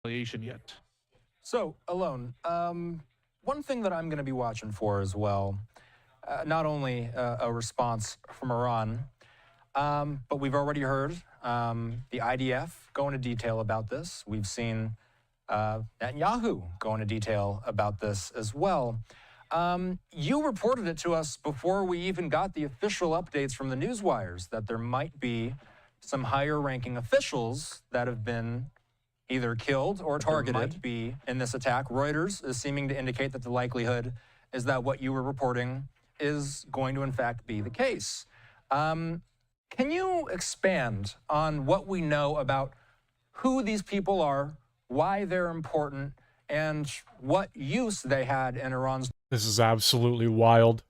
retaliation yet. So, Alone, one thing that I'm going to be watching for as well, not only a response from Iran, but we've already heard the IDF go into detail about this. We've seen Netanyahu go into detail about this as well. You reported it to us before we even got the official updates from the news wires that there might be some higher-ranking officials that have been either killed or targeted in this attack. Reuters is seeming to indicate that the likelihood is that what you were reporting is going to in fact be the case. Can you expand on what we know about who these people are, why they're important, and what use they had in Iran's... This is absolutely wild.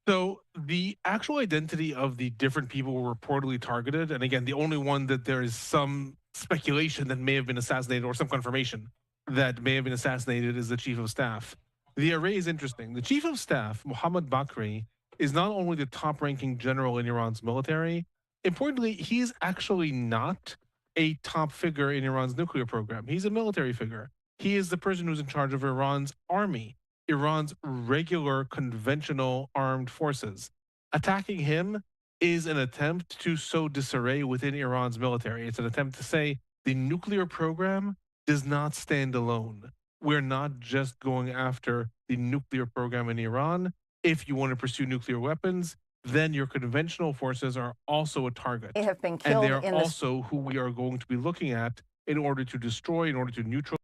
So the actual identity of the different people were reportedly targeted, and again, the only one that there is some speculation that may have been assassinated or some confirmation that may have been assassinated is the chief of staff. The array is interesting. The chief of staff, Mohammad Bakri, is not only the top-ranking general in Iran's military, importantly, he's actually not a top figure in Iran's nuclear program. He's a military figure. He is the person who's in charge of Iran's army, Iran's regular conventional armed forces. Attacking him is an attempt to sow disarray within Iran's military. It's an attempt to say the nuclear program does not stand alone. We're not just going after the nuclear program in Iran. If you want to pursue nuclear weapons, then your conventional forces are also a target. They have been killed, and they are also who we are going to be looking at in order to destroy, in order to neutralize.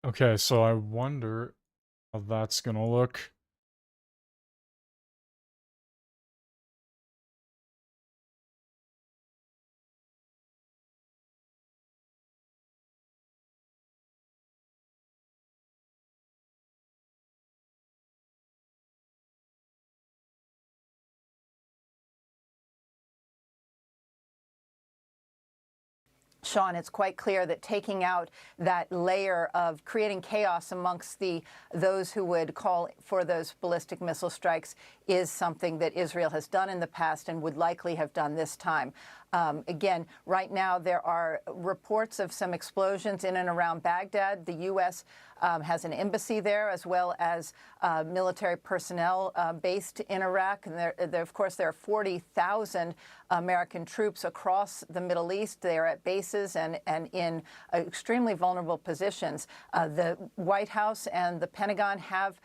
Okay, so I wonder how that's gonna look. Sean, it's quite clear that taking out that layer of creating chaos amongst those who would call for those ballistic missile strikes is something that Israel has done in the past and would likely have done this time. Again, right now there are reports of some explosions in and around Baghdad. The U.S. Has an embassy there, as well as military personnel based in Iraq. And of course, there are 40,000 American troops across the Middle East. They are at bases and in extremely vulnerable positions. The White House and the Pentagon have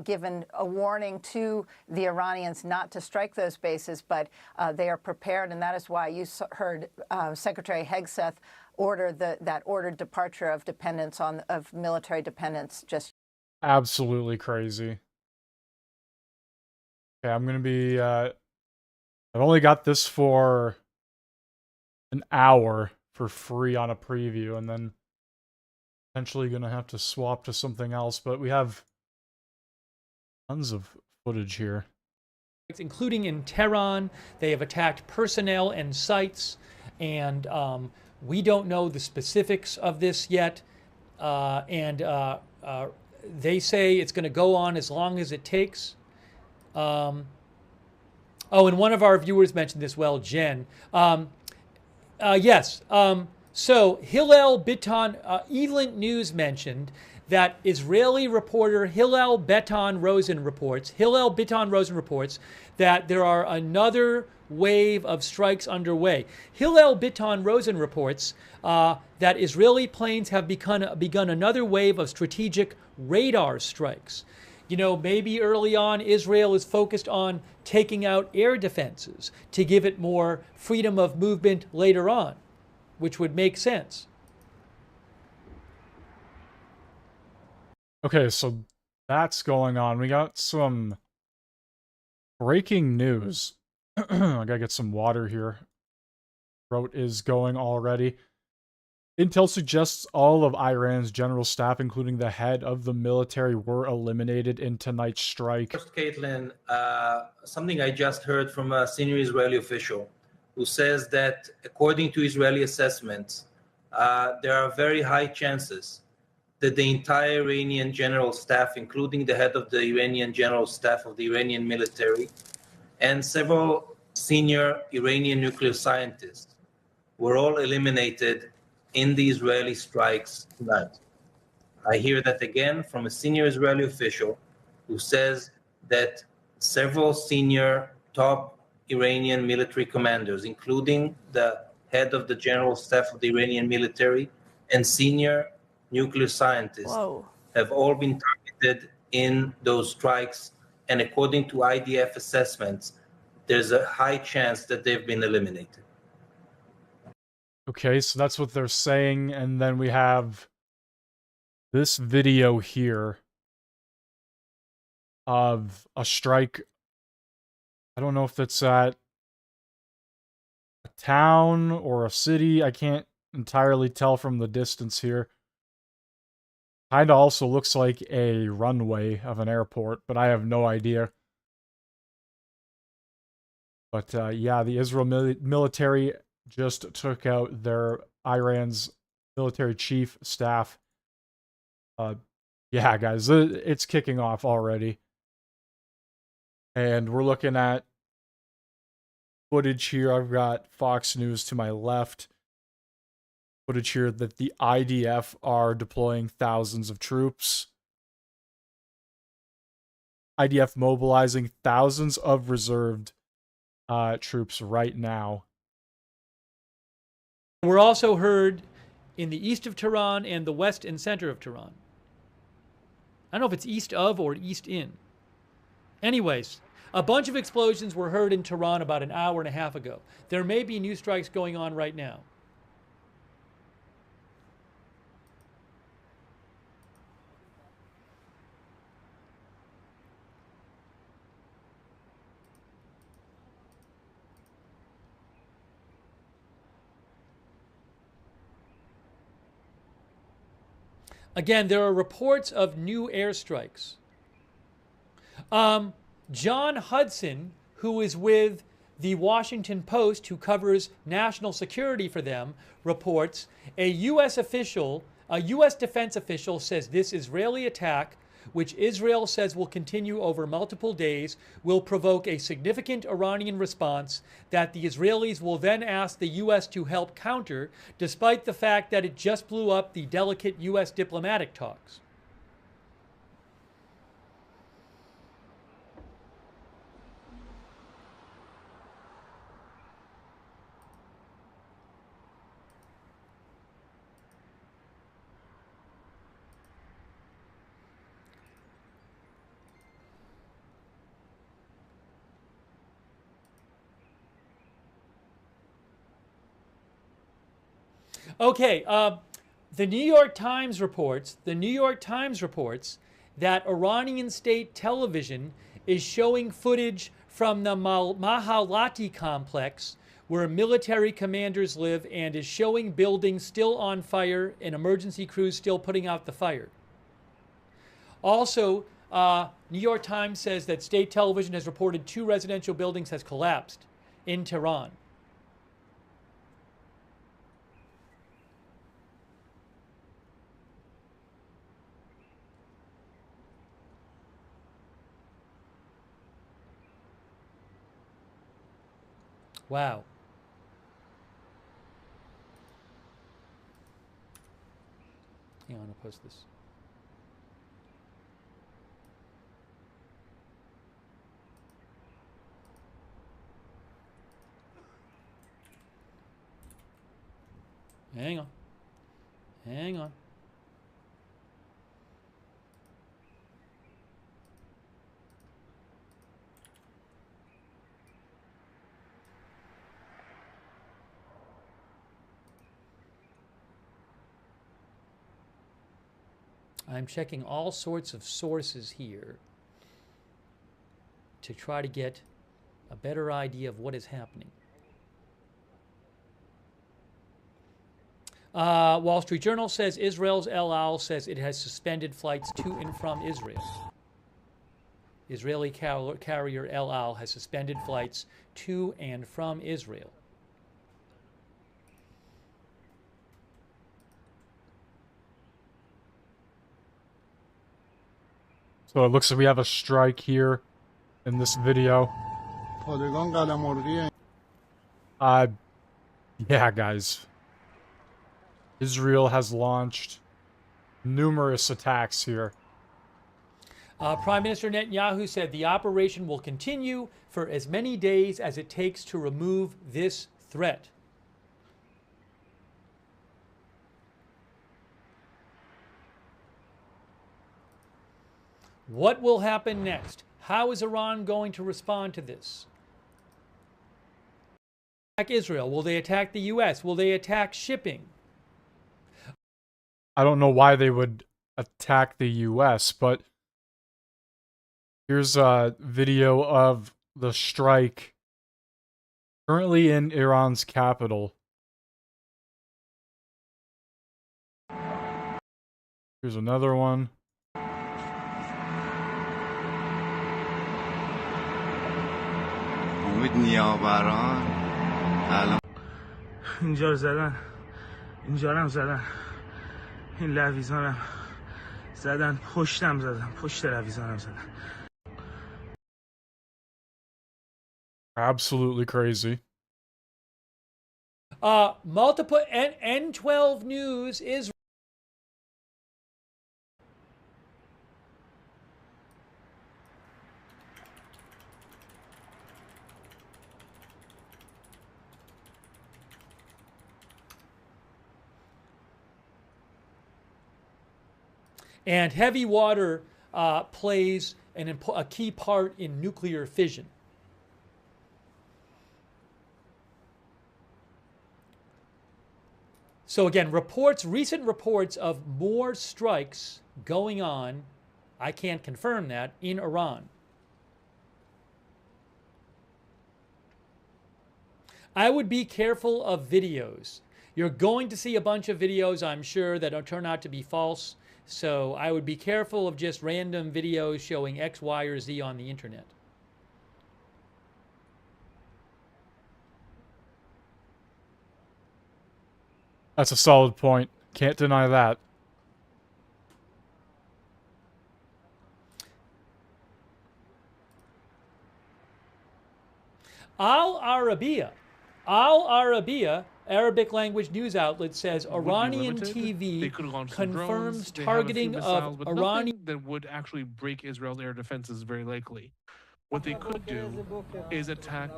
given a warning to the Iranians not to strike those bases, but they are prepared, and that is why you heard Secretary Hegseth order that ordered departure of military dependence. Just absolutely crazy. Okay, I'm gonna be I've only got this for an hour for free on a preview, and then potentially gonna have to swap to something else, but we have tons of footage here. Including in Tehran, they have attacked personnel and sites, and we don't know the specifics of this yet, they say it's going to go on as long as it takes. Oh, and one of our viewers mentioned this, well, Jen. Yes, so Hillel Biton, Evelyn News mentioned that Israeli reporter Hillel Biton Rosen reports that there are another wave of strikes underway. Hillel Biton Rosen reports that Israeli planes have begun another wave of strategic radar strikes. You know, maybe early on Israel is focused on taking out air defenses to give it more freedom of movement later on, which would make sense. Okay, so that's going on. We got some breaking news. I gotta get some water here. Throat is going already. Intel suggests all of Iran's general staff, including the head of the military, were eliminated in tonight's strike. First, Caitlin, something I just heard from a senior Israeli official who says that according to Israeli assessments, there are very high chances that the entire Iranian general staff, including the head of the Iranian general staff of the Iranian military, and several senior Iranian nuclear scientists were all eliminated in the Israeli strikes tonight. I hear that again from a senior Israeli official who says that several senior top Iranian military commanders, including the head of the general staff of the Iranian military and senior nuclear scientists, have all been targeted in those strikes. And according to IDF assessments, there's a high chance that they've been eliminated. Okay, so that's what they're saying, and then we have this video here of a strike. I don't know if that's at a town or a city. I can't entirely tell from the distance here. Kinda also looks like a runway of an airport, but I have no idea. But yeah, the Israel military just took out their Iran's military chief staff. Yeah, guys, it's kicking off already. And we're looking at footage here. I've got Fox News to my left. Footage here that the IDF are deploying thousands of troops. IDF mobilizing thousands of reserved troops right now. We're also heard in the east of Tehran and the west and center of Tehran. I don't know if it's east of or east in. Anyways, a bunch of explosions were heard in Tehran about an hour and a half ago. There may be new strikes going on right now. Again, there are reports of new airstrikes. John Hudson, who is with the Washington Post, who covers national security for them, reports a U.S. defense official says this Israeli attack, which Israel says will continue over multiple days, will provoke a significant Iranian response that the Israelis will then ask the U.S. to help counter, despite the fact that it just blew up the delicate U.S. diplomatic talks. Okay, the New York Times reports that Iranian state television is showing footage from the Mahalati complex where military commanders live and is showing buildings still on fire and emergency crews still putting out the fire. Also, New York Times says that state television has reported 2 residential buildings has collapsed in Tehran. Wow. Hang on, I'll post this. Hang on. Hang on. I'm checking all sorts of sources here to try to get a better idea of what is happening. Wall Street Journal says Israel's El Al says it has suspended flights to and from Israel. Israeli carrier El Al has suspended flights to and from Israel. So it looks like we have a strike here in this video. Yeah, guys. Israel has launched numerous attacks here. Prime Minister Netanyahu said the operation will continue for as many days as it takes to remove this threat. What will happen next? How is Iran going to respond to this? Attack Israel? Will they attack the US? Will they attack shipping? I don't know why they would attack the US, but here's a video of the strike currently in Iran's capital. Here's another one. اینجا رو زدن، اینجا رو هم زدن، این لویزانم زدن، پشتم زدن، پشت لویزانم زدن. Absolutely crazy. Multiple N12 News is and heavy water plays a key part in nuclear fission. So again, recent reports of more strikes going on, I can't confirm that, in Iran. I would be careful of videos. You're going to see a bunch of videos, I'm sure, that don't turn out to be false. So I would be careful of just random videos showing X, Y, or Z on the internet. That's a solid point. Can't deny that. Al Arabiya, Arabic language news outlet, says Iranian TV confirms targeting of Iranian that would actually break Israel's air defenses very likely. What they could do is attack.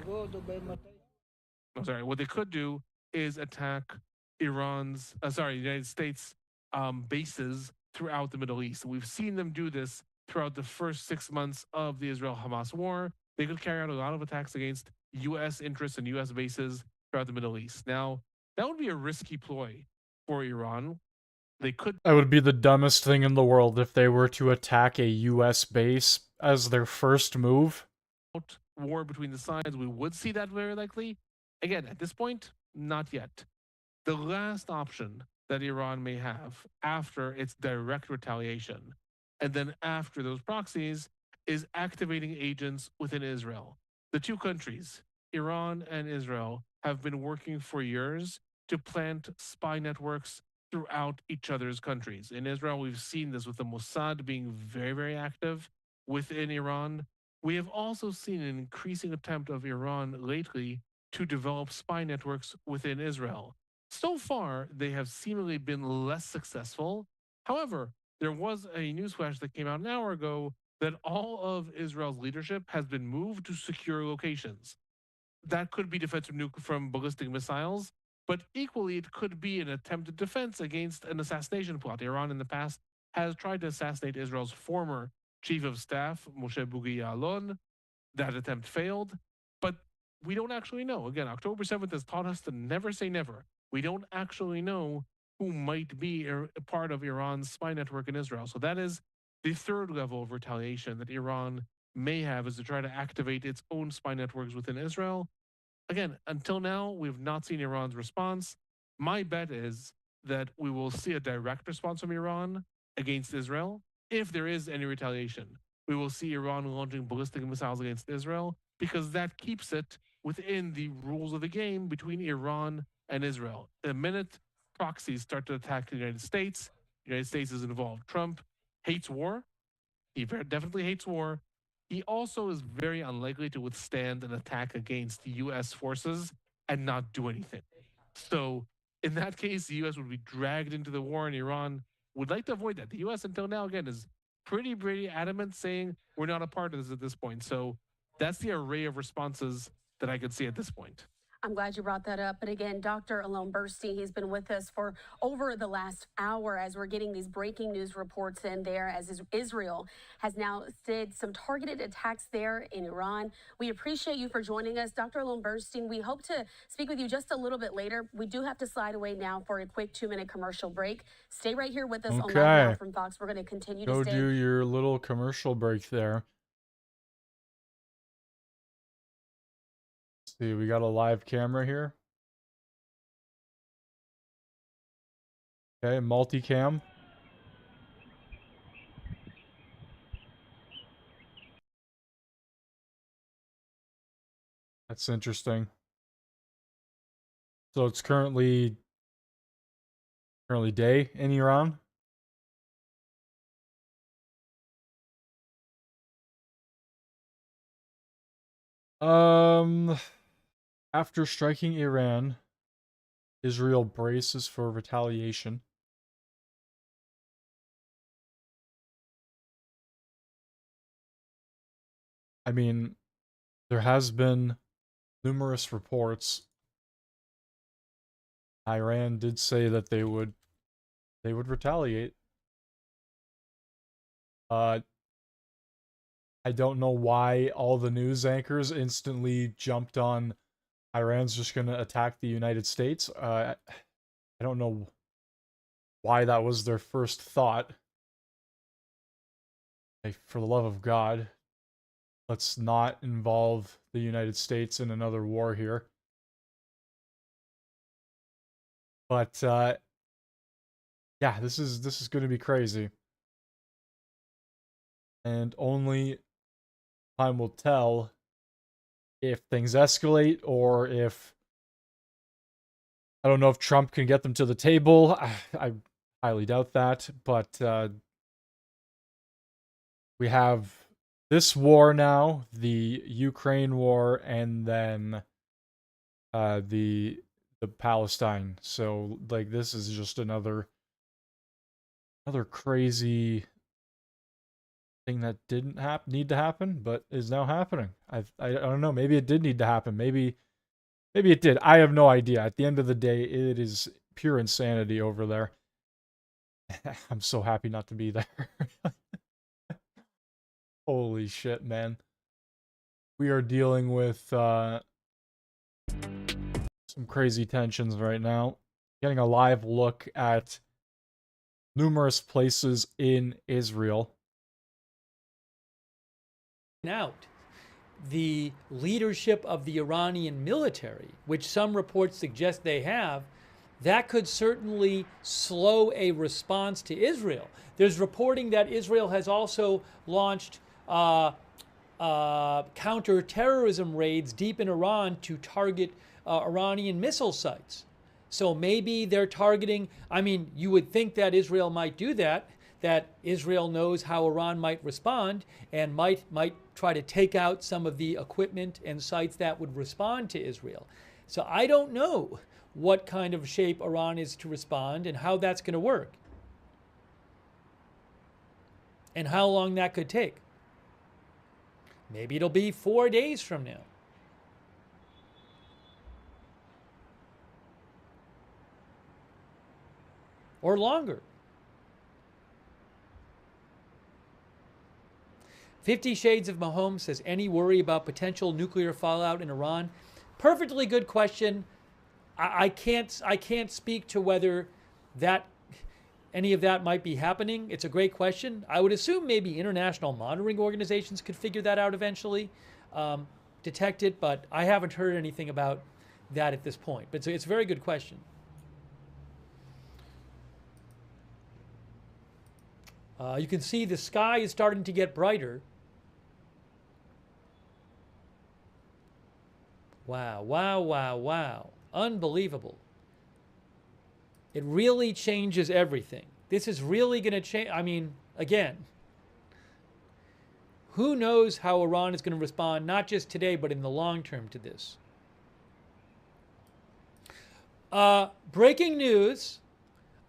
What they could do is attack United States bases throughout the Middle East. We've seen them do this throughout the first 6 months of the Israel-Hamas war. They could carry out a lot of attacks against U.S. interests and U.S. bases throughout the Middle East. Now, that would be a risky ploy for Iran. They could. That would be the dumbest thing in the world if they were to attack a US base as their first move. War between the sides, we would see that very likely. Again, at this point, not yet. The last option that Iran may have after its direct retaliation, and then after those proxies, is activating agents within Israel. The two countries, Iran and Israel, have been working for years to plant spy networks throughout each other's countries. In Israel, we've seen this with the Mossad being very, very active within Iran. We have also seen an increasing attempt of Iran lately to develop spy networks within Israel. So far, they have seemingly been less successful. However, there was a newsflash that came out an hour ago that all of Israel's leadership has been moved to secure locations. That could be defensive nuke from ballistic missiles, but equally it could be an attempted defense against an assassination plot. Iran in the past has tried to assassinate Israel's former chief of staff, Moshe Bughi Ya'alon. That attempt failed, but we don't actually know. Again, October 7th has taught us to never say never. We don't actually know who might be a part of Iran's spy network in Israel. So that is the third level of retaliation that Iran may have, is to try to activate its own spy networks within Israel. Again, until now, we've not seen Iran's response. My bet is that we will see a direct response from Iran against Israel. If there is any retaliation, we will see Iran launching ballistic missiles against Israel, because that keeps it within the rules of the game between Iran and Israel. The minute proxies start to attack the United States is involved. Trump hates war. He definitely hates war. He also is very unlikely to withstand an attack against U.S. forces and not do anything. So in that case, the U.S. would be dragged into the war, and Iran would like to avoid that. The U.S. until now, again, is pretty adamant, saying we're not a part of this at this point. So that's the array of responses that I could see at this point. I'm glad you brought that up. But again, Dr. Alon Burstein, he's been with us for over the last hour as we're getting these breaking news reports in there, as Israel has now did some targeted attacks there in Iran. We appreciate you for joining us. Dr. Alon Burstein, we hope to speak with you just a little bit later. We do have to slide away now for a quick 2-minute commercial break. Stay right here with us on Live Now from Fox. We're going to continue to stay. Go do your little commercial break there. See, we got a live camera here. Okay, multicam. That's interesting. So it's currently day in Iran. After striking Iran, Israel braces for retaliation. I mean, there has been numerous reports. Iran did say that they would retaliate. I don't know why all the news anchors instantly jumped on Iran's just going to attack the United States. I don't know why that was their first thought. Like, for the love of God, let's not involve the United States in another war here. But yeah, this is going to be crazy. And only time will tell if things escalate, or if, I don't know if Trump can get them to the table. I highly doubt that, but we have this war now, the Ukraine war, and then the Palestine. So like, this is just another crazy thing that didn't need to happen, but is now happening. I don't know. Maybe it did need to happen. Maybe it did. I have no idea. At the end of the day, it is pure insanity over there. I'm so happy not to be there. Holy shit, man. We are dealing with some crazy tensions right now. Getting a live look at numerous places in Israel. Out the leadership of the Iranian military, which some reports suggest they have, that could certainly slow a response to Israel. There's reporting that Israel has also launched counter-terrorism raids deep in Iran to target Iranian missile sites. So maybe they're targeting, I mean, you would think that Israel might do that Israel knows how Iran might respond and might try to take out some of the equipment and sites that would respond to Israel. So I don't know what kind of shape Iran is to respond and how that's going to work, and how long that could take. Maybe it'll be 4 days from now. Or longer. 50 Shades of Mahomes says, any worry about potential nuclear fallout in Iran? Perfectly good question. I can't speak to whether any of that might be happening. It's a great question. I would assume maybe international monitoring organizations could figure that out eventually, detect it, but I haven't heard anything about that at this point. But it's a very good question. You can see the sky is starting to get brighter. Wow, wow, wow, wow. Unbelievable. It really changes everything. This is really going to change. I mean, again, who knows how Iran is going to respond, not just today, but in the long term to this. Breaking news.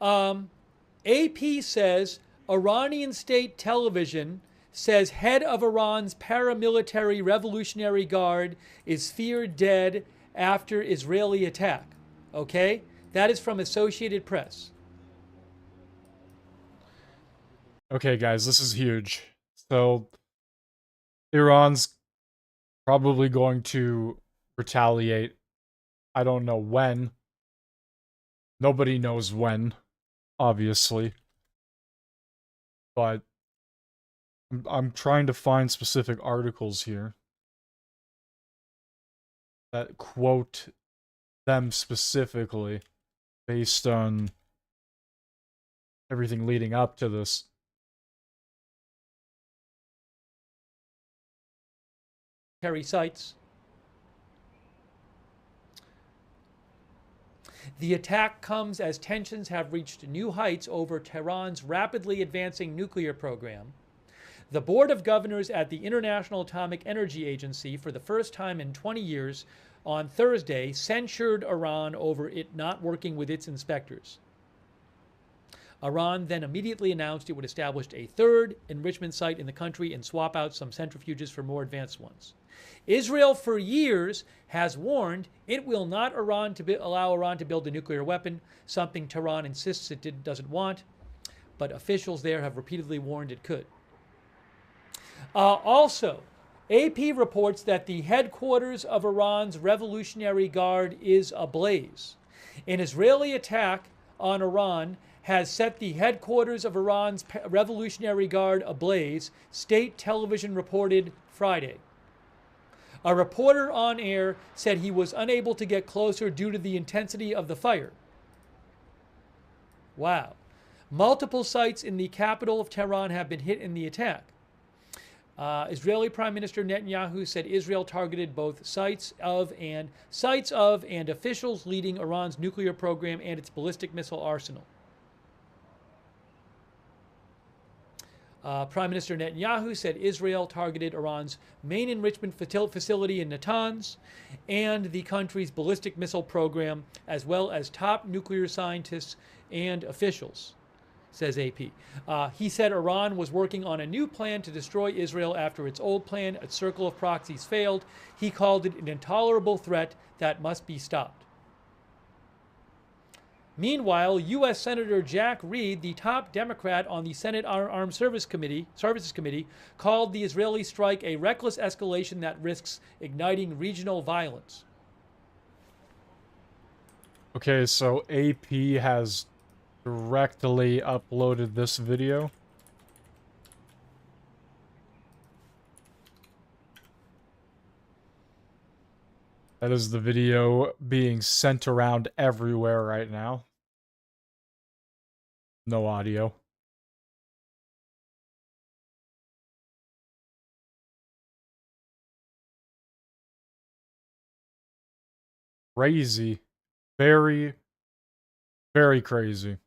AP says Iranian state television says head of Iran's paramilitary Revolutionary Guard is feared dead after Israeli attack. Okay? That is from Associated Press. Okay, guys, this is huge. So, Iran's probably going to retaliate. I don't know when. Nobody knows when, obviously. But I'm trying to find specific articles here that quote them specifically based on everything leading up to this. Sites. The attack comes as tensions have reached new heights over Tehran's rapidly advancing nuclear program. The Board of Governors at the International Atomic Energy Agency, for the first time in 20 years, on Thursday censured Iran over it not working with its inspectors. Iran then immediately announced it would establish a third enrichment site in the country and swap out some centrifuges for more advanced ones. Israel, for years, has warned it will not allow Iran to build a nuclear weapon, something Tehran insists it doesn't want, but officials there have repeatedly warned it could. Also, AP reports that the headquarters of Iran's Revolutionary Guard is ablaze. An Israeli attack on Iran has set the headquarters of Iran's Revolutionary Guard ablaze, state television reported Friday. A reporter on air said he was unable to get closer due to the intensity of the fire. Wow. Multiple sites in the capital of Tehran have been hit in the attack. Israeli Prime Minister Netanyahu said Israel targeted both sites of and officials leading Iran's nuclear program and its ballistic missile arsenal. Prime Minister Netanyahu said Israel targeted Iran's main enrichment facility in Natanz and the country's ballistic missile program, as well as top nuclear scientists and officials, says AP. He said Iran was working on a new plan to destroy Israel after its old plan, a circle of proxies, failed. He called it an intolerable threat that must be stopped. Meanwhile, U.S. Senator Jack Reed, the top Democrat on the Senate Armed Services Committee, called the Israeli strike a reckless escalation that risks igniting regional violence. Okay, so AP has directly uploaded this video. That is the video being sent around everywhere right now. No audio. Crazy. Very, very crazy.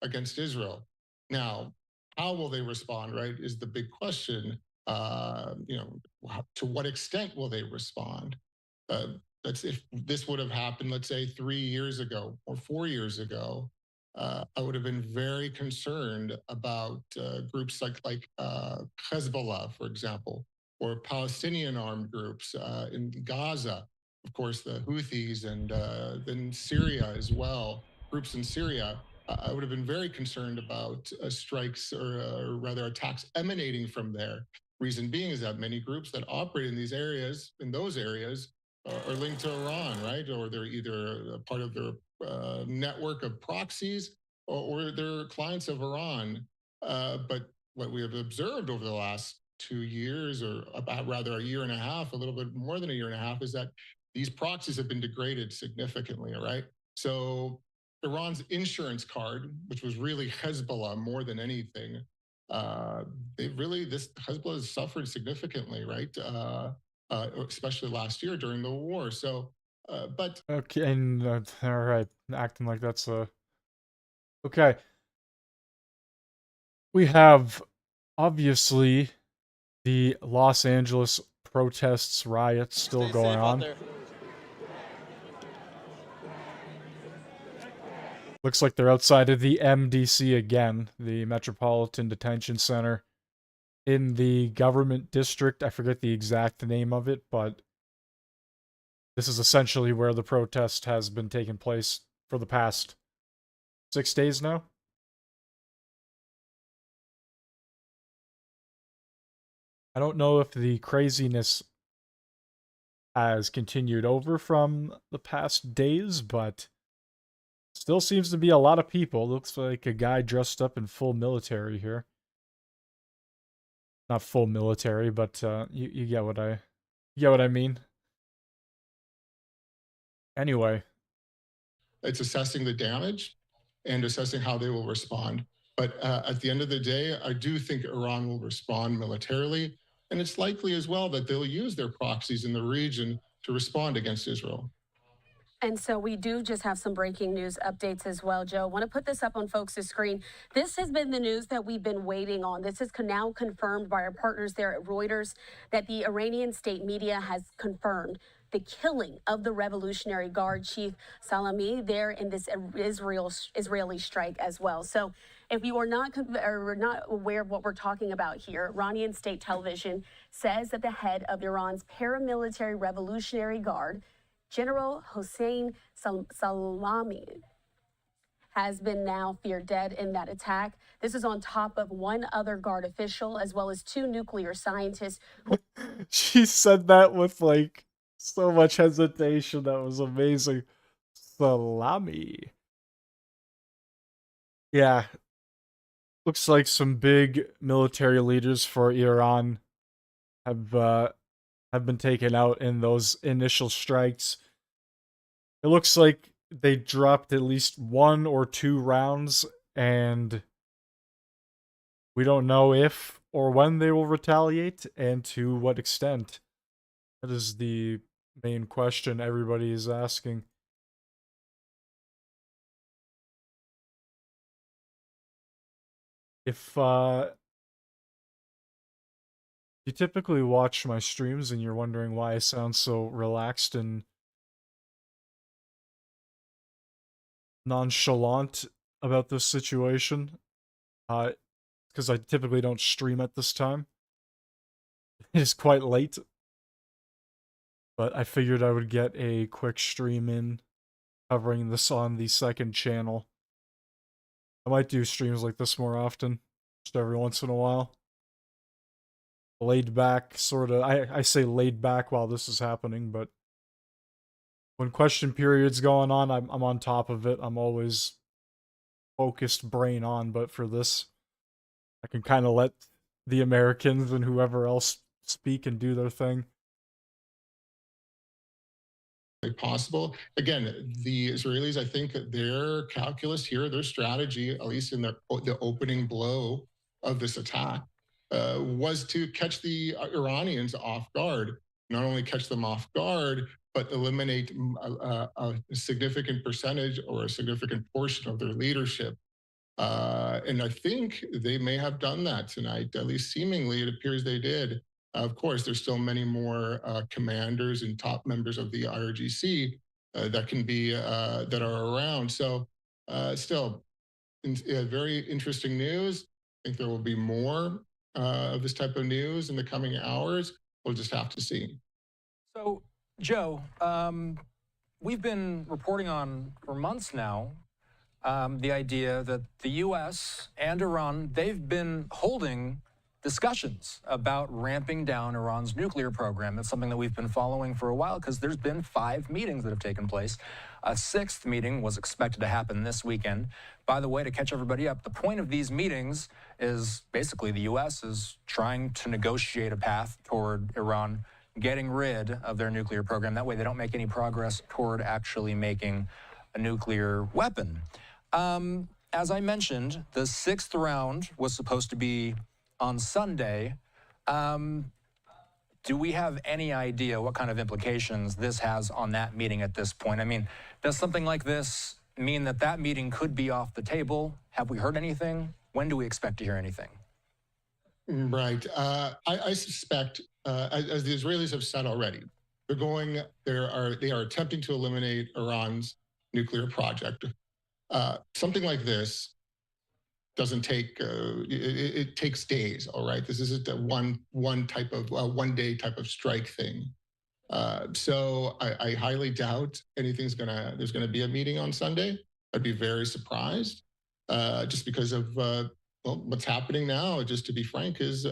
Against Israel. Now, how will they respond, right, is the big question. To what extent will they respond? That's if this would have happened, let's say 3 years ago or 4 years ago, I would have been very concerned about groups like Hezbollah, for example, or Palestinian armed groups in Gaza, of course, the Houthis, and then Syria as well, groups in Syria. I would have been very concerned about strikes or rather attacks emanating from there. Reason being is that many groups that operate in these areas, are linked to Iran, right? Or they're either a part of their network of proxies or they're clients of Iran. But what we have observed over the last 2 years, or about rather a year and a half, a little bit more than a year and a half, is that these proxies have been degraded significantly, right? So Iran's insurance card, which was really Hezbollah more than anything, Hezbollah has suffered significantly, right? Especially last year during the war. So, but okay, and all right, acting like that's okay. We have obviously the Los Angeles protests, riots still going on. Looks like they're outside of the MDC again, the Metropolitan Detention Center in the government district. I forget the exact name of it, but this is essentially where the protest has been taking place for the past 6 days now. I don't know if the craziness has continued over from the past days, but still seems to be a lot of people. Looks like a guy dressed up in full military here. Not full military, but you get what I mean. Anyway, It's assessing the damage and assessing how they will respond. But at the end of the day, I do think Iran will respond militarily. And it's likely as well that they'll use their proxies in the region to respond against Israel. And so we do just have some breaking news updates as well, Joe. I want to put this up on folks' screen. This has been the news that we've been waiting on. This is now confirmed by our partners there at Reuters that the Iranian state media has confirmed the killing of the Revolutionary Guard chief Salami there in this Israeli strike as well. So if you are not aware of what we're talking about here, Iranian state television says that the head of Iran's paramilitary Revolutionary Guard, General Hossein Salami, has been now feared dead in that attack. This is on top of one other Guard official, as well as 2 nuclear scientists. She said that with like so much hesitation. That was amazing. Salami. Yeah. Looks like some big military leaders for Iran have been taken out in those initial strikes. It looks like they dropped at least 1 or 2 rounds, and we don't know if or when they will retaliate and to what extent. That is the main question everybody is asking. If you typically watch my streams and you're wondering why I sound so relaxed and nonchalant about this situation, because I typically don't stream at this time. It is quite late, but I figured I would get a quick stream in covering this on the second channel. I might do streams like this more often, just every once in a while. Laid back, sort of. I say laid back while this is happening, but when question period's going on, I'm on top of it. I'm always focused, brain on, but for this, I can kind of let the Americans and whoever else speak and do their thing. Possible. Again, the Israelis, I think their calculus here, their strategy, at least in the opening blow of this attack, was to catch the Iranians off guard. Not only catch them off guard, but eliminate a significant percentage or a significant portion of their leadership. And I think they may have done that tonight. At least seemingly, it appears they did. Of course, there's still many more commanders and top members of the IRGC that can be that are around. So, still, very interesting news. I think there will be more of this type of news in the coming hours. We'll just have to see. So, Joe, we've been reporting on for months now the idea that the U.S. and Iran, they've been holding discussions about ramping down Iran's nuclear program. It's something that we've been following for a while because there's been 5 meetings that have taken place. A 6th meeting was expected to happen this weekend. By the way, to catch everybody up, the point of these meetings is basically the U.S. is trying to negotiate a path toward Iran getting rid of their nuclear program. That way they don't make any progress toward actually making a nuclear weapon. As I mentioned, the 6th round was supposed to be on Sunday. Do we have any idea what kind of implications this has on that meeting at this point? I mean, does something like this mean that that meeting could be off the table? Have we heard anything? When do we expect to hear anything? Right. I suspect, as the Israelis have said already, they are attempting to eliminate Iran's nuclear project. Something like this doesn't take it takes days. All right, this isn't a one type of 1 day type of strike thing. So I highly doubt there's gonna be a meeting on Sunday. I'd be very surprised, just because of what's happening now. Just to be frank, is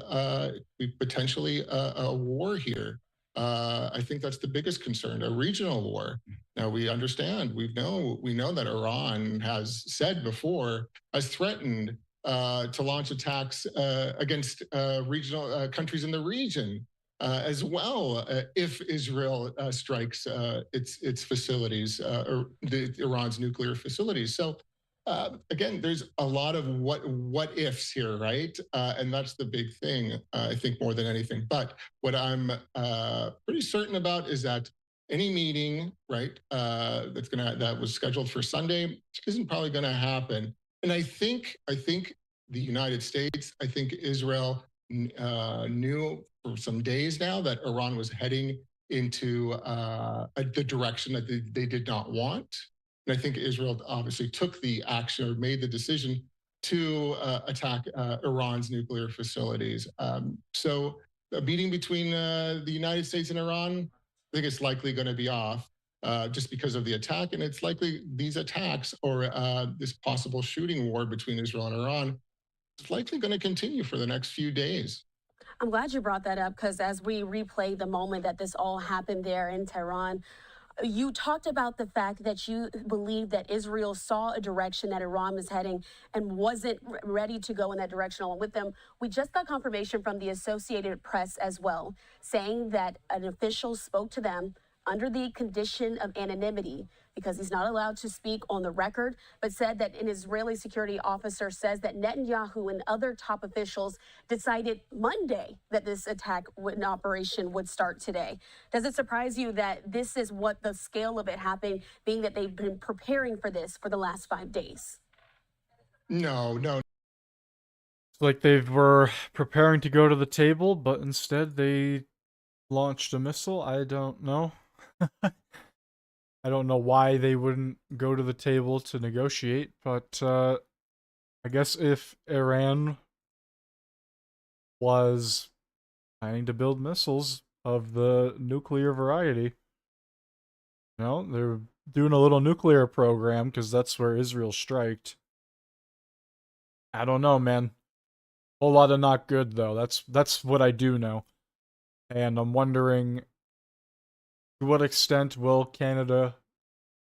we potentially a war here. I think that's the biggest concern, a regional war. Now we understand, we know that Iran has said before, has threatened to launch attacks against regional countries in the region as well, if Israel strikes its facilities, or Iran's nuclear facilities. So again, there's a lot of what ifs here, right? And that's the big thing, I think, more than anything. But what I'm pretty certain about is that any meeting, right, that was scheduled for Sunday isn't probably going to happen. And I think the United States, I think Israel knew for some days now that Iran was heading into the direction that they did not want. And I think Israel obviously took the action or made the decision to attack Iran's nuclear facilities. So a meeting between the United States and Iran, I think it's likely going to be off. Just because of the attack, and it's likely these attacks or this possible shooting war between Israel and Iran is likely going to continue for the next few days. I'm glad you brought that up, because as we replay the moment that this all happened there in Tehran, you talked about the fact that you believe that Israel saw a direction that Iran was heading and wasn't ready to go in that direction along with them. We just got confirmation from the Associated Press as well, saying that an official spoke to them under the condition of anonymity, because he's not allowed to speak on the record, but said that an Israeli security officer says that Netanyahu and other top officials decided Monday that this attack and operation would start today. Does it surprise you that this is what the scale of it happened, being that they've been preparing for this for the last 5 days? No. It's like they were preparing to go to the table, but instead they launched a missile. I don't know. I don't know why they wouldn't go to the table to negotiate, but I guess if Iran was planning to build missiles of the nuclear variety, they're doing a little nuclear program because that's where Israel striked. I don't know, man. Whole lot of not good though. That's what I do know, and I'm wondering to what extent will Canada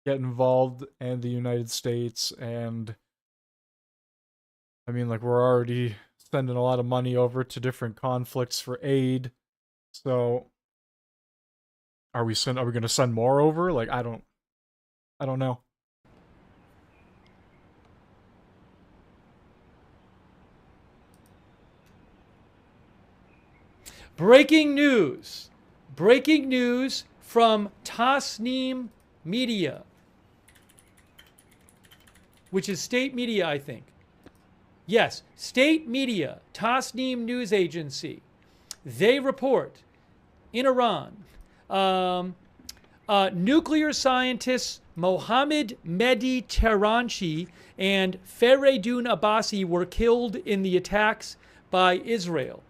get involved and the United States. And I mean, like, we're already sending a lot of money over to different conflicts for aid. So are we going to send more over? Like, I don't know. Breaking news from Tasnim Media, which is state media, I think. Yes, state media, Tasnim News Agency. They report in Iran, nuclear scientists Mohammed Mehdi Tehranchi and Fereydun Abbasi were killed in the attacks by Israel.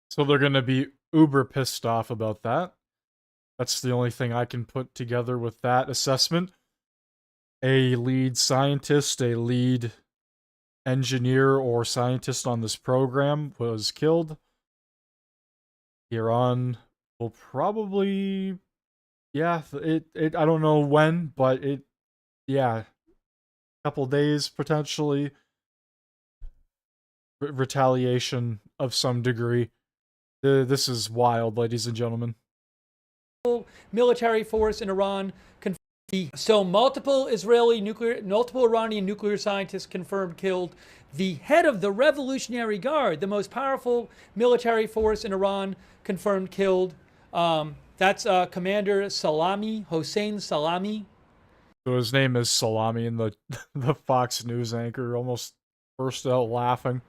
So they're going to be uber pissed off about that. That's the only thing I can put together with that assessment. A lead scientist, a lead engineer or scientist on this program was killed. Iran will probably, I don't know when, but a couple days potentially. Retaliation of some degree. This is wild, ladies and gentlemen. Military force in Iran confirmed. So multiple Iranian nuclear scientists confirmed killed. The head of the Revolutionary Guard, the most powerful military force in Iran, confirmed killed. That's Commander Salami, Hossein Salami. So his name is Salami, and the Fox News anchor almost burst out laughing.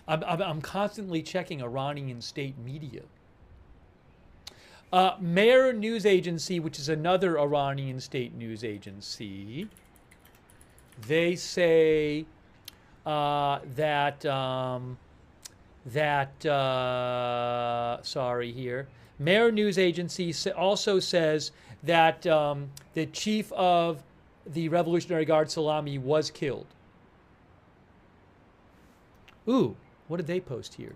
I'm constantly checking Iranian state media. Mehr News Agency, which is another Iranian state news agency, they say Mehr News Agency also says that the chief of the Revolutionary Guard Salami was killed. Ooh, what did they post here?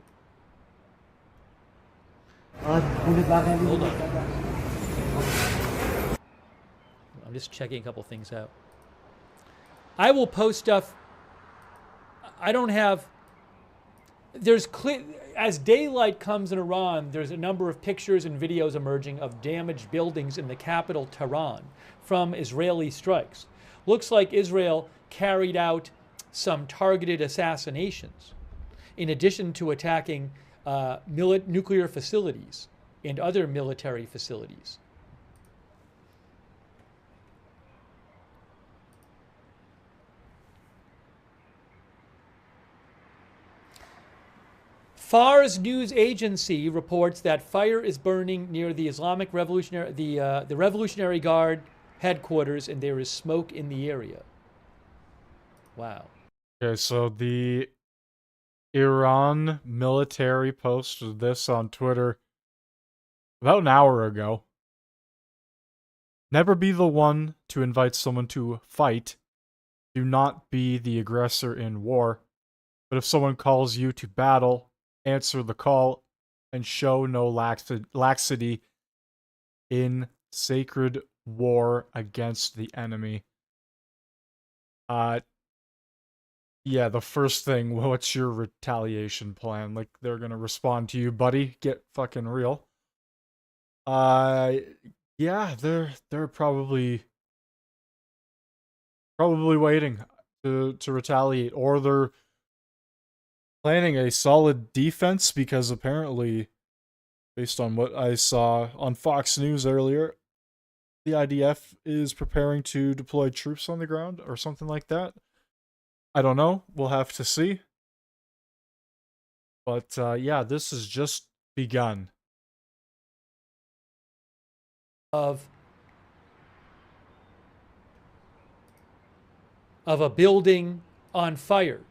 Hold on. I'm just checking a couple things out. I will post stuff. I don't have. There's clear. As daylight comes in Iran, there's a number of pictures and videos emerging of damaged buildings in the capital, Tehran, from Israeli strikes. Looks like Israel carried out some targeted assassinations, in addition to attacking nuclear facilities and other military facilities. Fars News Agency reports that fire is burning near the the Revolutionary Guard headquarters, and there is smoke in the area. Wow. Okay, so the Iran military posted this on Twitter about an hour ago. Never be the one to invite someone to fight. Do not be the aggressor in war. But if someone calls you to battle, answer the call and show no laxity in sacred war against the enemy. Yeah, the first thing, what's your retaliation plan? Like, they're gonna respond to you, buddy. Get fucking real. Yeah, they're probably waiting to retaliate, or they're planning a solid defense, because apparently, based on what I saw on Fox News earlier, the IDF is preparing to deploy troops on the ground or something like that. I don't know. We'll have to see. But yeah, this has just begun. Of a building on fire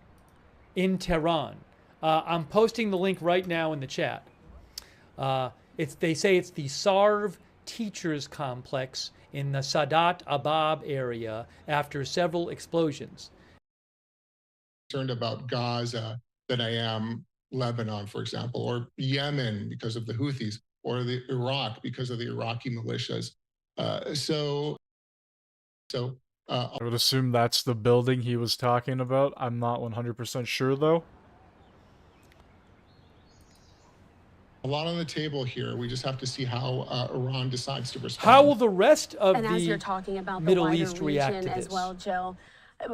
in Tehran. I'm posting the link right now in the chat. They say it's the Sarv Teachers Complex in the Sadat Abab area after several explosions. Concerned about Gaza than I am Lebanon, for example, or Yemen because of the Houthis, or the Iraq because of the Iraqi militias. I would assume that's the building he was talking about. I'm not 100% sure, though. A lot on the table here. We just have to see how Iran decides to respond. How will the rest of and the as you're talking about the Middle wider East react region to this? as well, Jill,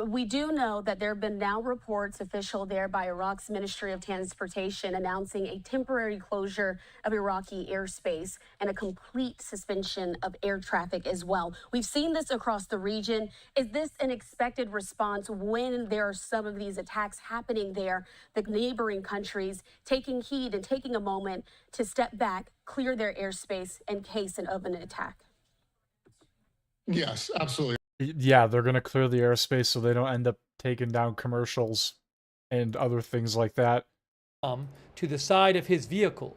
we do know that there have been now reports official there by Iraq's Ministry of Transportation announcing a temporary closure of Iraqi airspace and a complete suspension of air traffic as well. We've seen this across the region. Is this an expected response when there are some of these attacks happening there, the neighboring countries taking heed and taking a moment to step back, clear their airspace in case of an attack? Yes, absolutely. Yeah, they're going to clear the airspace so they don't end up taking down commercials and other things like that. To the side of his vehicle.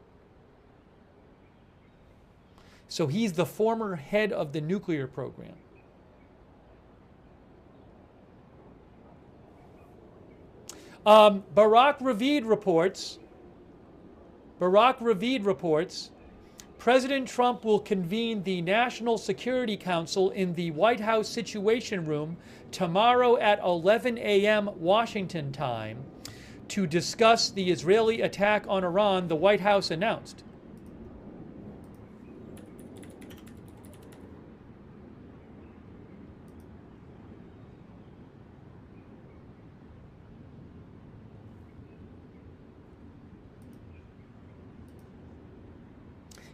So he's the former head of the nuclear program. Barak Ravid reports President Trump will convene the National Security Council in the White House Situation Room tomorrow at 11 a.m. Washington time to discuss the Israeli attack on Iran, the White House announced.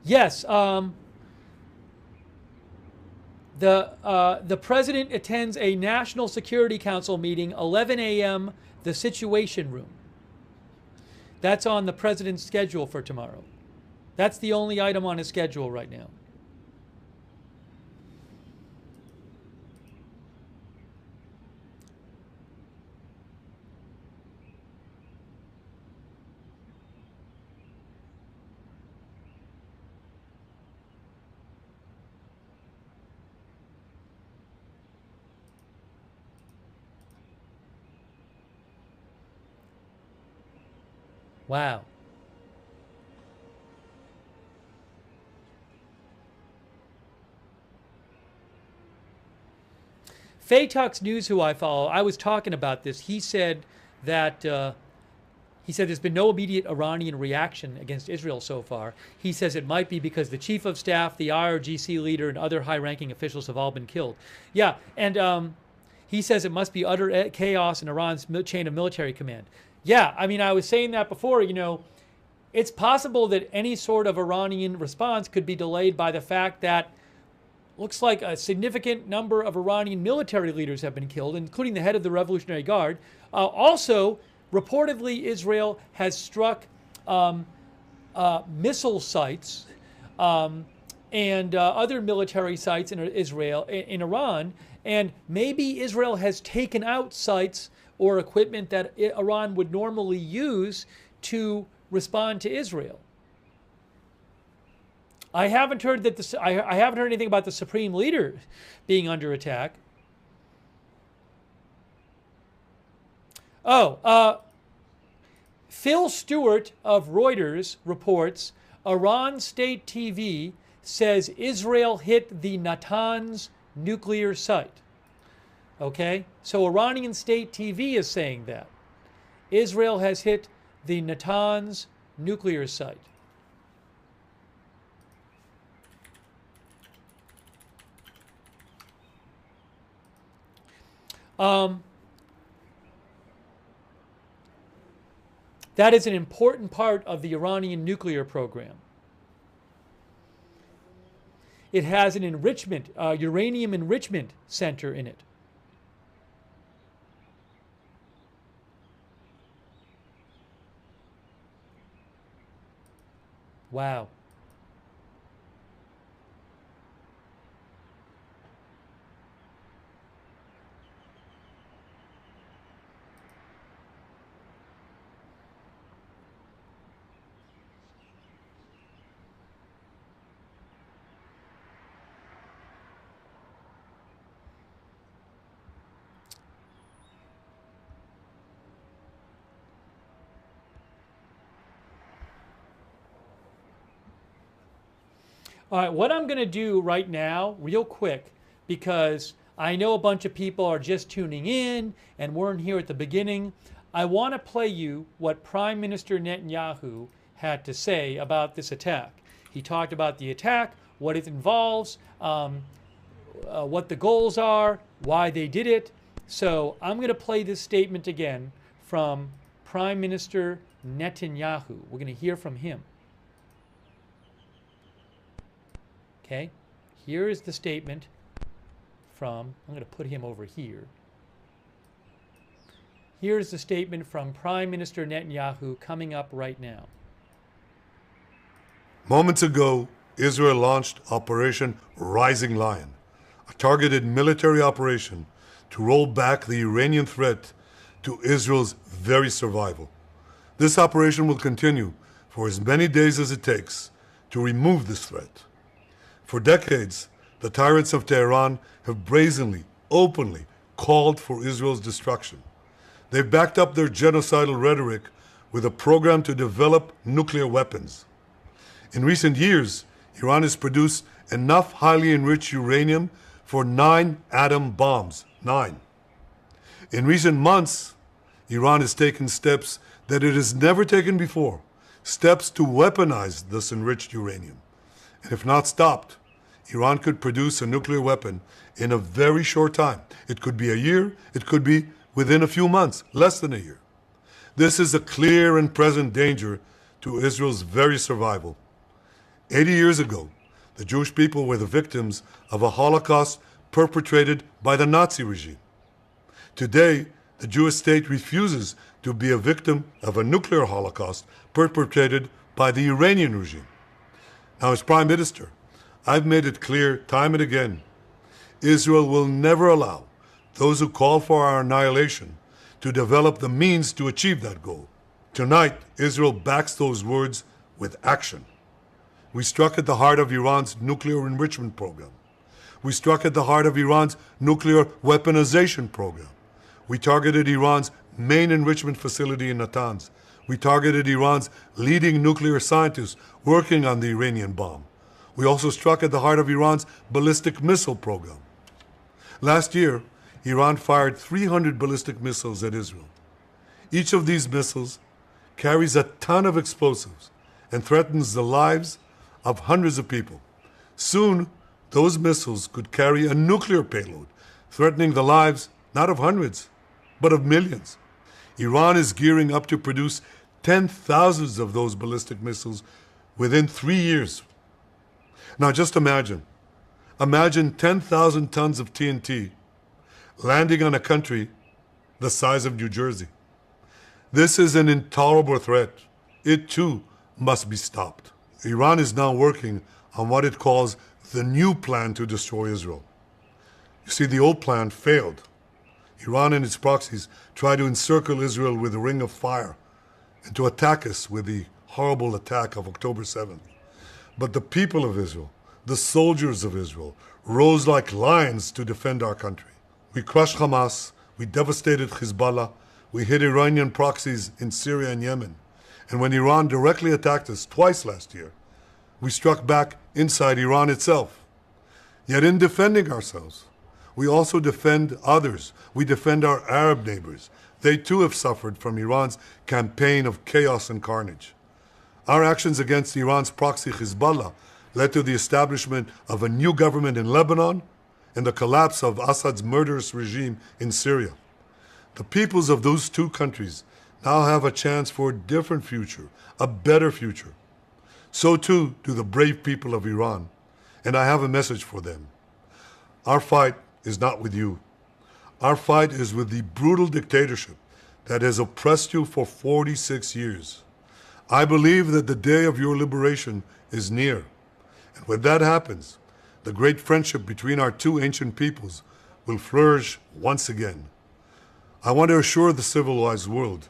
Yes, the president attends a National Security Council meeting, 11 a.m., the Situation Room. That's on the president's schedule for tomorrow. That's the only item on his schedule right now. Wow. Faytux News, who I follow, I was talking about this. He said that there's been no immediate Iranian reaction against Israel so far. He says it might be because the chief of staff, the IRGC leader, and other high-ranking officials have all been killed. Yeah, and he says it must be utter chaos in Iran's chain of military command. Yeah, I mean, I was saying that before, it's possible that any sort of Iranian response could be delayed by the fact that looks like a significant number of Iranian military leaders have been killed, including the head of the Revolutionary Guard. Also, reportedly, Israel has struck missile sites and other military sites in Israel, in Iran, and maybe Israel has taken out sites or equipment that Iran would normally use to respond to Israel. I haven't heard that I haven't heard anything about the supreme leader being under attack. Phil Stewart of Reuters reports Iran state TV says Israel hit the Natanz nuclear site. Okay, so Iranian state TV is saying that Israel has hit the Natanz nuclear site. That is an important part of the Iranian nuclear program. It has an uranium enrichment center in it. Wow. All right, what I'm going to do right now, real quick, because I know a bunch of people are just tuning in and weren't here at the beginning, I want to play you what Prime Minister Netanyahu had to say about this attack. He talked about the attack, what it involves, what the goals are, why they did it. So I'm going to play this statement again from Prime Minister Netanyahu. We're going to hear from him. Okay, here is the statement from, I'm going to put him over here. Here's the statement from Prime Minister Netanyahu coming up right now. Moments ago, Israel launched Operation Rising Lion, a targeted military operation to roll back the Iranian threat to Israel's very survival. This operation will continue for as many days as it takes to remove this threat. For decades, the tyrants of Tehran have brazenly, openly called for Israel's destruction. They've backed up their genocidal rhetoric with a program to develop nuclear weapons. In recent years, Iran has produced enough highly enriched uranium for 9 atom bombs. 9. In recent months, Iran has taken steps that it has never taken before, steps to weaponize this enriched uranium. And if not stopped, Iran could produce a nuclear weapon in a very short time. It could be a year, it could be within a few months, less than a year. This is a clear and present danger to Israel's very survival. 80 years ago, the Jewish people were the victims of a Holocaust perpetrated by the Nazi regime. Today, the Jewish state refuses to be a victim of a nuclear holocaust perpetrated by the Iranian regime. Now, as Prime Minister, I've made it clear time and again, Israel will never allow those who call for our annihilation to develop the means to achieve that goal. Tonight, Israel backs those words with action. We struck at the heart of Iran's nuclear enrichment program. We struck at the heart of Iran's nuclear weaponization program. We targeted Iran's main enrichment facility in Natanz. We targeted Iran's leading nuclear scientists working on the Iranian bomb. We also struck at the heart of Iran's ballistic missile program. Last year, Iran fired 300 ballistic missiles at Israel. Each of these missiles carries a ton of explosives and threatens the lives of hundreds of people. Soon, those missiles could carry a nuclear payload, threatening the lives not of hundreds, but of millions. Iran is gearing up to produce 10,000 of those ballistic missiles within 3 years. Now just imagine 10,000 tons of TNT landing on a country the size of New Jersey. This is an intolerable threat. It too must be stopped. Iran is now working on what it calls the new plan to destroy Israel. You see, the old plan failed. Iran and its proxies tried to encircle Israel with a ring of fire and to attack us with the horrible attack of October 7th. But the people of Israel, the soldiers of Israel, rose like lions to defend our country. We crushed Hamas, we devastated Hezbollah, we hit Iranian proxies in Syria and Yemen. And when Iran directly attacked us twice last year, we struck back inside Iran itself. Yet in defending ourselves, we also defend others. We defend our Arab neighbors. They too have suffered from Iran's campaign of chaos and carnage. Our actions against Iran's proxy Hezbollah led to the establishment of a new government in Lebanon and the collapse of Assad's murderous regime in Syria. The peoples of those two countries now have a chance for a different future, a better future. So too do the brave people of Iran, and I have a message for them. Our fight is not with you. Our fight is with the brutal dictatorship that has oppressed you for 46 years. I believe that the day of your liberation is near. And when that happens, the great friendship between our two ancient peoples will flourish once again. I want to assure the civilized world,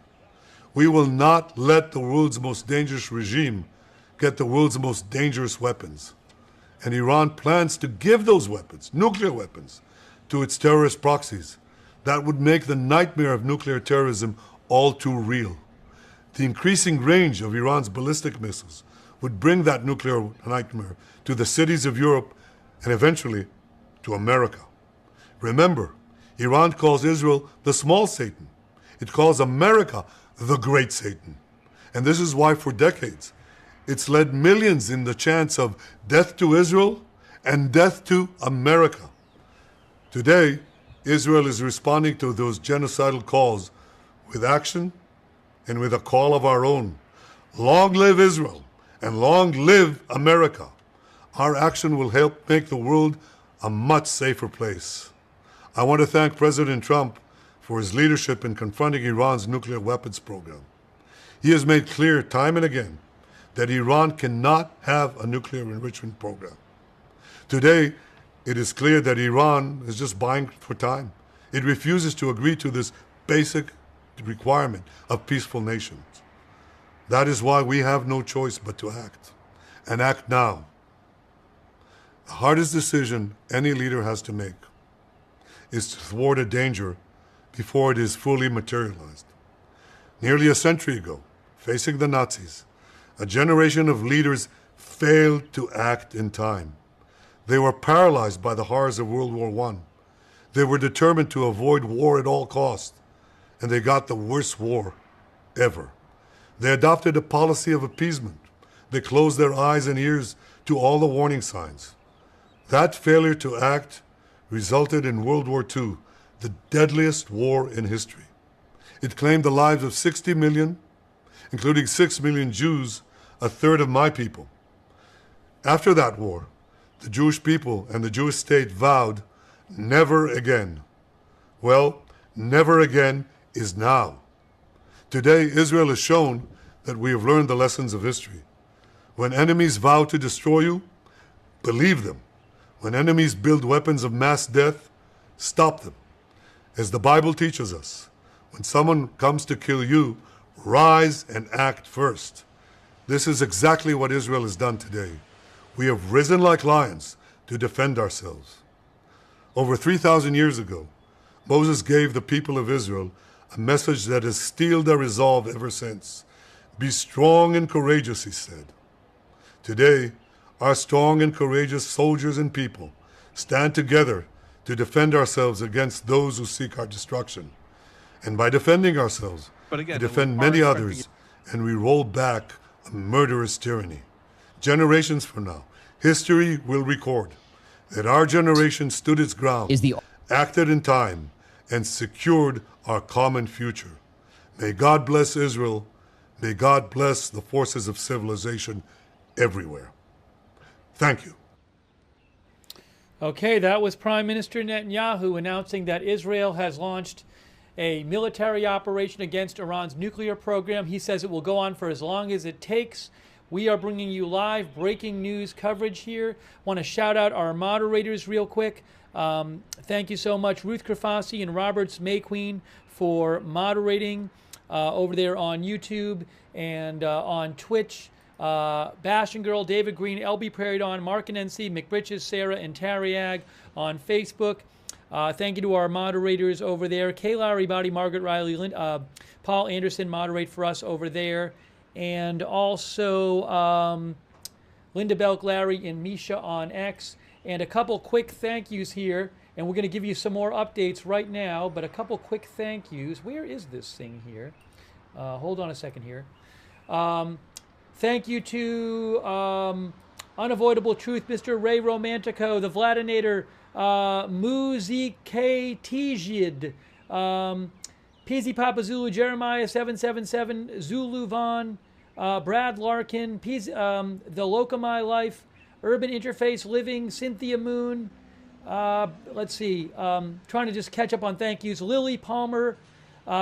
we will not let the world's most dangerous regime get the world's most dangerous weapons. And Iran plans to give those weapons, nuclear weapons, to its terrorist proxies. That would make the nightmare of nuclear terrorism all too real. The increasing range of Iran's ballistic missiles would bring that nuclear nightmare to the cities of Europe and eventually to America. Remember, Iran calls Israel the small Satan. It calls America the great Satan. And this is why for decades, it's led millions in the chants of death to Israel and death to America. Today, Israel is responding to those genocidal calls with action and with a call of our own. Long live Israel and long live America. Our action will help make the world a much safer place. I want to thank President Trump for his leadership in confronting Iran's nuclear weapons program. He has made clear time and again that Iran cannot have a nuclear enrichment program. Today, it is clear that Iran is just buying for time. It refuses to agree to this basic requirement of peaceful nations. That is why we have no choice but to act, and act now. The hardest decision any leader has to make is to thwart a danger before it is fully materialized. Nearly a century ago, facing the Nazis, a generation of leaders failed to act in time. They were paralyzed by the horrors of World War I. They were determined to avoid war at all costs, and they got the worst war ever. They adopted a policy of appeasement. They closed their eyes and ears to all the warning signs. That failure to act resulted in World War II, the deadliest war in history. It claimed the lives of 60 million, including 6 million Jews, a third of my people. After that war, the Jewish people and the Jewish state vowed, never again. Well, never again is now. Today, Israel has shown that we have learned the lessons of history. When enemies vow to destroy you, believe them. When enemies build weapons of mass death, stop them. As the Bible teaches us, when someone comes to kill you, rise and act first. This is exactly what Israel has done today. We have risen like lions to defend ourselves. Over 3,000 years ago, Moses gave the people of Israel a message that has steeled their resolve ever since. Be strong and courageous, he said. Today, our strong and courageous soldiers and people stand together to defend ourselves against those who seek our destruction. And by defending ourselves, But again, we defend many others, and we roll back a murderous tyranny. Generations from now, history will record that our generation stood its ground, acted in time, and secured our common future. May God bless Israel. May God bless the forces of civilization everywhere. Thank you. Okay, that was Prime Minister Netanyahu announcing that Israel has launched a military operation against Iran's nuclear program. He says it will go on for as long as it takes. We are bringing you live breaking news coverage here. Want to shout out our moderators real quick. Thank you so much, Ruth Krafasi and Roberts Mayqueen, for moderating over there on YouTube and on Twitch. Bastion Girl, David Green, LB Praridon, Mark and NC, McBritches, Sarah, and Tariag on Facebook. Thank you to our moderators over there. Kay Lowry Body, Margaret Riley, Paul Anderson moderate for us over there. And also Linda Belk, Larry, and Misha on X. And a couple quick thank yous here. And we're going to give you some more updates right now, but a couple quick thank yous. Where is this thing here? Hold on a second here. Thank you to Unavoidable Truth, Mr. Ray Romantico, the Vladinator, Muzike Tijid, PZ Papa Zulu, Jeremiah 777, Zulu Vaughn, Brad Larkin, The Locomai Life, Urban Interface Living, Cynthia Moon. Let's see, trying to just catch up on thank yous. Lily Palmer,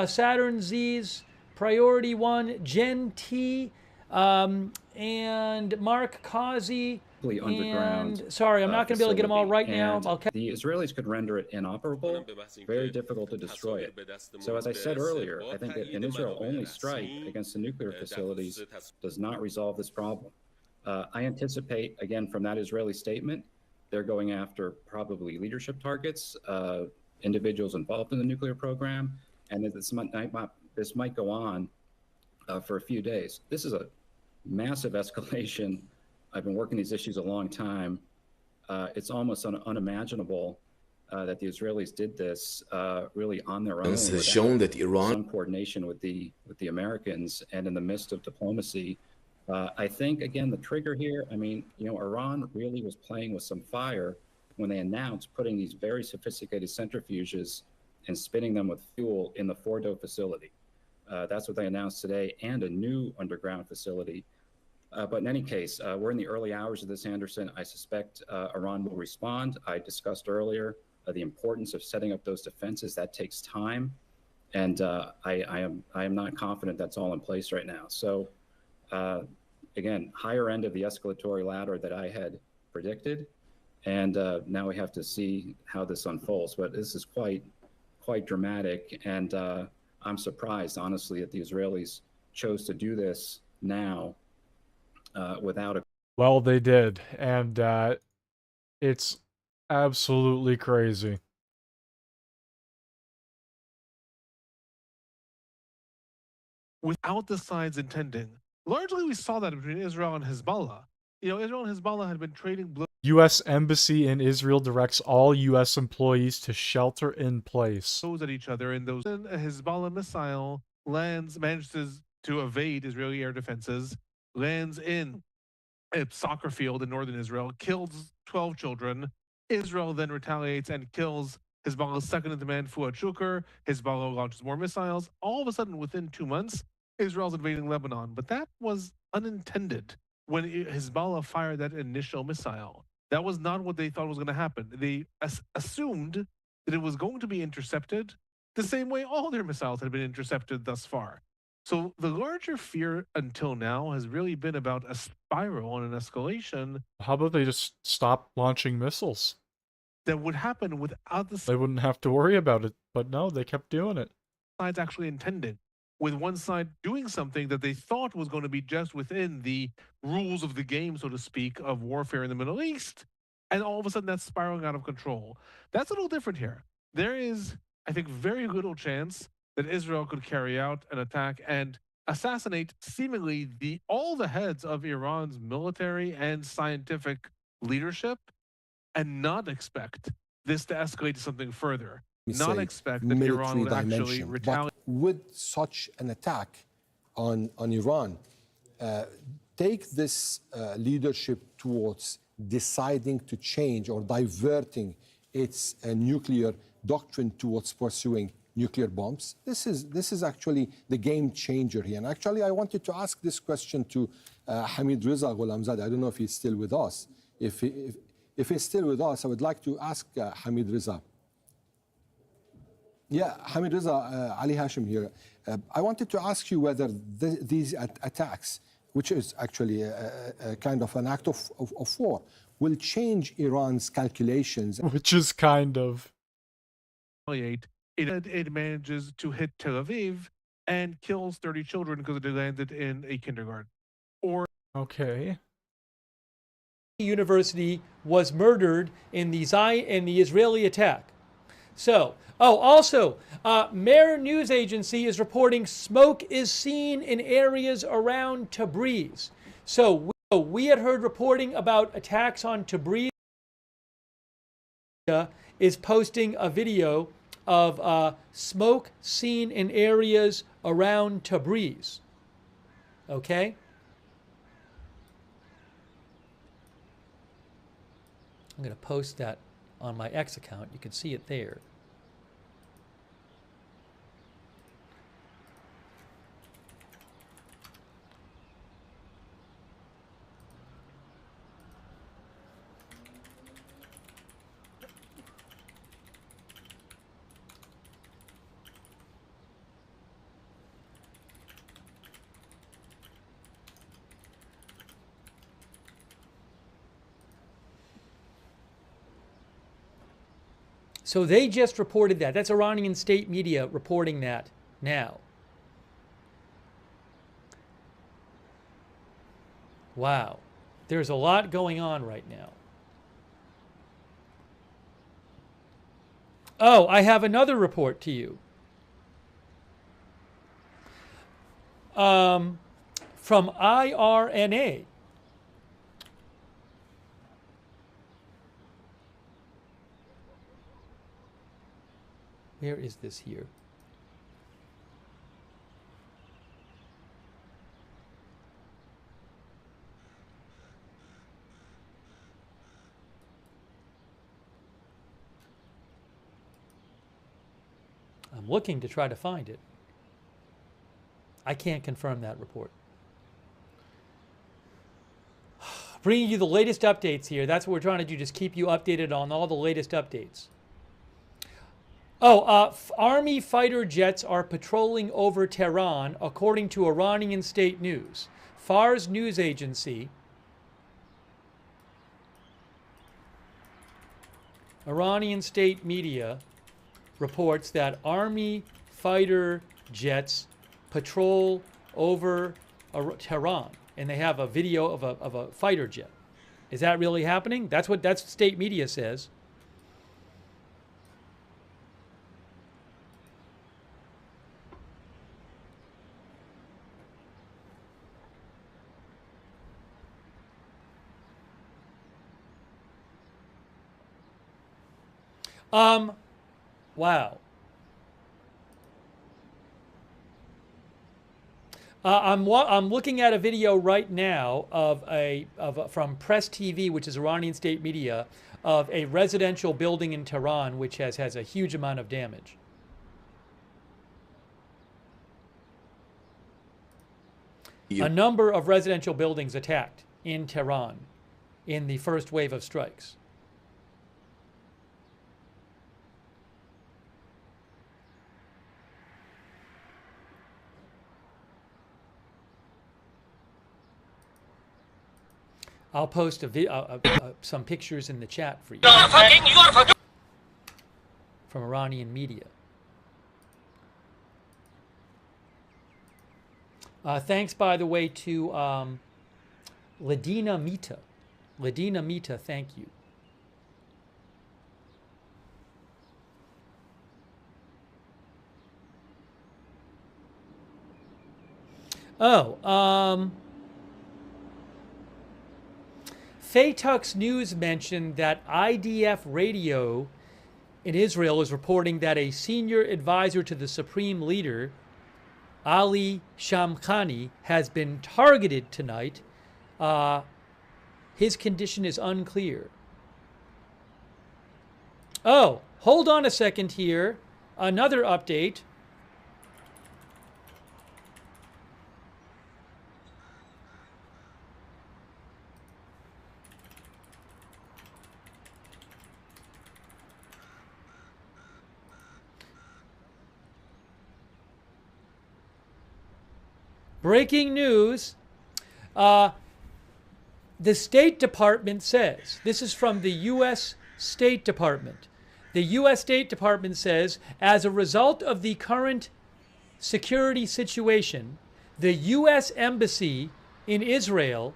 Saturn Z's, Priority One, Jen T, and Mark Causey. Underground. And sorry, I'm not going to be able to get them all right now. The Israelis could render it inoperable, very difficult to destroy it. So as I said earlier, I think that an Israel-only strike against the nuclear facilities does not resolve this problem. I anticipate, again, from that Israeli statement, they're going after probably leadership targets, individuals involved in the nuclear program, and that this might go on for a few days. This is a massive escalation. I've been working these issues a long time. It's almost unimaginable that the Israelis did this really on their own. Has shown that Iran, some coordination with the Americans, and in the midst of diplomacy. I think again the trigger here. I mean, Iran really was playing with some fire when they announced putting these very sophisticated centrifuges and spinning them with fuel in the Fordo facility. That's what they announced today, and a new underground facility. But in any case, we're in the early hours of this, Anderson. I suspect Iran will respond. I discussed earlier the importance of setting up those defenses. That takes time, and I am not confident that's all in place right now. So, again, higher end of the escalatory ladder that I had predicted, and now we have to see how this unfolds. But this is quite dramatic, and I'm surprised, honestly, that the Israelis chose to do this now. Without a Well, they did, and it's absolutely crazy. Without the sides intending. Largely, we saw that between Israel and Hezbollah. Israel and Hezbollah had been trading U.S. Embassy in Israel directs all U.S. employees to shelter in place. blows at each other, and a Hezbollah missile manages to evade Israeli air defenses, lands in a soccer field in northern Israel, kills 12 children. Israel then retaliates and kills Hezbollah's second-in-command, Fuad Shukr. Hezbollah launches more missiles. All of a sudden, within 2 months, Israel's invading Lebanon. But that was unintended when Hezbollah fired that initial missile. That was not what they thought was going to happen. They assumed that it was going to be intercepted the same way all their missiles had been intercepted thus far. So the larger fear until now has really been about a spiral and an escalation How about they just stop launching missiles? that would happen without the They wouldn't have to worry about it, but no, they kept doing it. sides actually intended, with one side doing something that they thought was going to be just within the rules of the game, so to speak, of warfare in the Middle East, and all of a sudden that's spiraling out of control. That's a little different here. There is, I think, very little chance that Israel could carry out an attack and assassinate seemingly all the heads of Iran's military and scientific leadership and not expect this to escalate to something further. Not expect that Iran military would actually dimension. retaliate. But would such an attack on Iran take this leadership towards deciding to change or diverting its nuclear doctrine towards pursuing nuclear bombs? This is actually the game changer here. And actually, I wanted to ask this question to Hamid Reza Gholamzadeh. I don't know if he's still with us. If he's still with us, I would like to ask Hamid Reza. Yeah, Hamid Reza, Ali Hashim here. I wanted to ask you whether these attacks, which is actually a kind of an act of war, will change Iran's calculations. Which is kind of. It manages to hit Tel Aviv and kills 30 children because they landed in a kindergarten. Or Okay. University was murdered in the Israeli attack. So, also, Mer News Agency is reporting smoke is seen in areas around Tabriz. So we had heard reporting about attacks on Tabriz. Is posting a video of smoke seen in areas around Tabriz. Okay? I'm going to post that on my X account. You can see it there. So they just reported that. That's Iranian state media reporting that now. Wow. There's a lot going on right now. Oh, I have another report to you. From IRNA. Where is this here? I'm looking to try to find it. I can't confirm that report. Bringing you the latest updates here. That's what we're trying to do, just keep you updated on all the latest updates. Army fighter jets are patrolling over Tehran, according to Iranian state news. Fars news agency. Iranian state media reports that Army fighter jets patrol over Tehran, and they have a video of a fighter jet. Is that really happening? That's what state media says. Wow. I'm looking at a video right now from Press TV, which is Iranian state media, of a residential building in Tehran, which has a huge amount of damage. A number of residential buildings attacked in Tehran in the first wave of strikes. I'll post some pictures in the chat for you. From Iranian media. Thanks, by the way, to Ladina Mita. Ladina Mita, thank you. Oh, Faytuck's News mentioned that IDF Radio in Israel is reporting that a senior advisor to the supreme leader, Ali Shamkhani, has been targeted tonight. His condition is unclear. Oh, hold on a second here. Another update. Breaking news. The State Department says, this is from the U.S. State Department. The U.S. State Department says, as a result of the current security situation, the U.S. Embassy in Israel,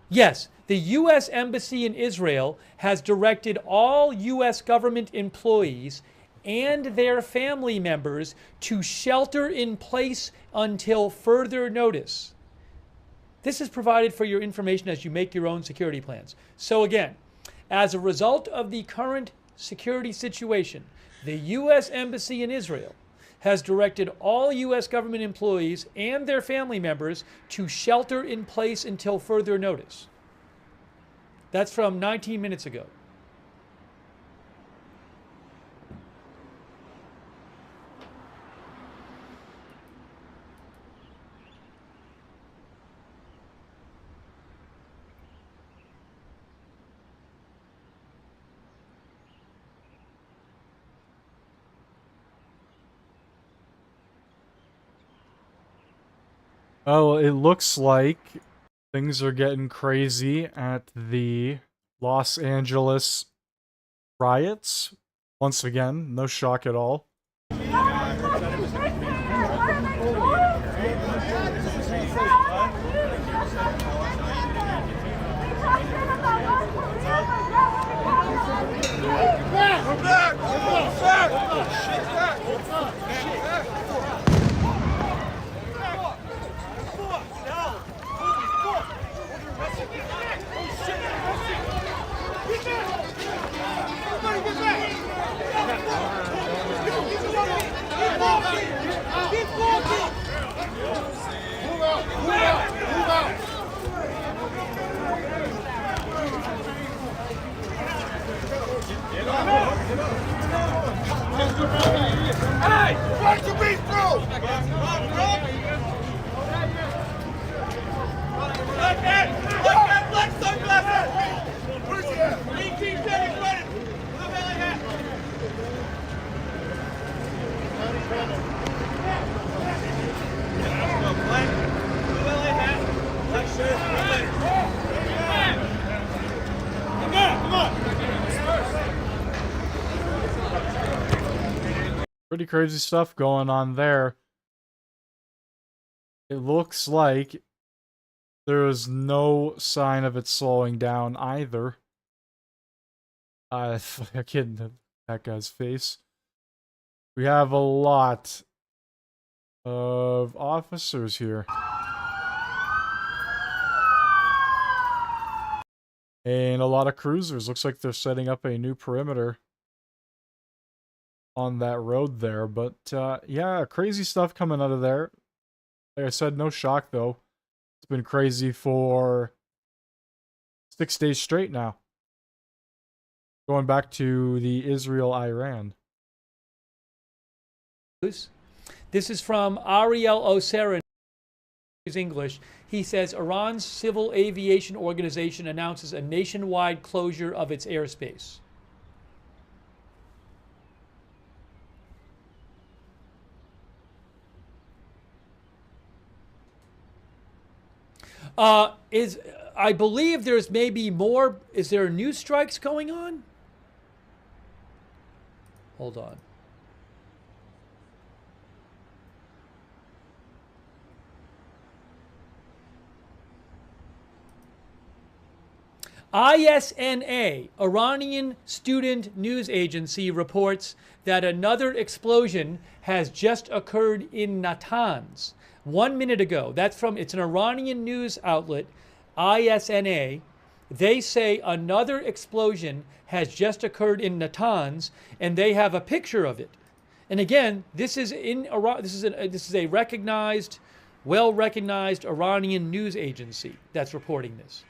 yes, the U.S. Embassy in Israel has directed all U.S. government employees and their family members to shelter in place until further notice. This is provided for your information as you make your own security plans. So again, as a result of the current security situation, the U.S. Embassy in Israel has directed all U.S. government employees and their family members to shelter in place until further notice. That's from 19 minutes ago. Oh, it looks like things are getting crazy at the Los Angeles riots. Once again, no shock at all. Hey! Watch the beat through! Like that, black sunglasses! Where's he at? Green team standing ready! With a belly hat! Let's go, black. With a belly hat. Black shirt. Come on! Pretty crazy stuff going on there. It looks like there is no sign of it slowing down either. Fucking that guy's face. We have a lot of officers here. And a lot of cruisers. Looks like they're setting up a new perimeter on that road there. But yeah, crazy stuff coming out of there. Like I said, no shock though. It's been crazy for 6 days straight now. Going back to the Israel-Iran. This is from Ariel Osera, English. He says Iran's Civil Aviation Organization announces a nationwide closure of its airspace. I believe there's maybe more. Is there news strikes going on? Hold on. ISNA, Iranian Student News Agency, reports that another explosion has just occurred in Natanz 1 minute ago. It's an Iranian news outlet, ISNA. They say another explosion has just occurred in Natanz, and they have a picture of it. And again, this is in Iran. This is a recognized, well-recognized Iranian news agency that's reporting this.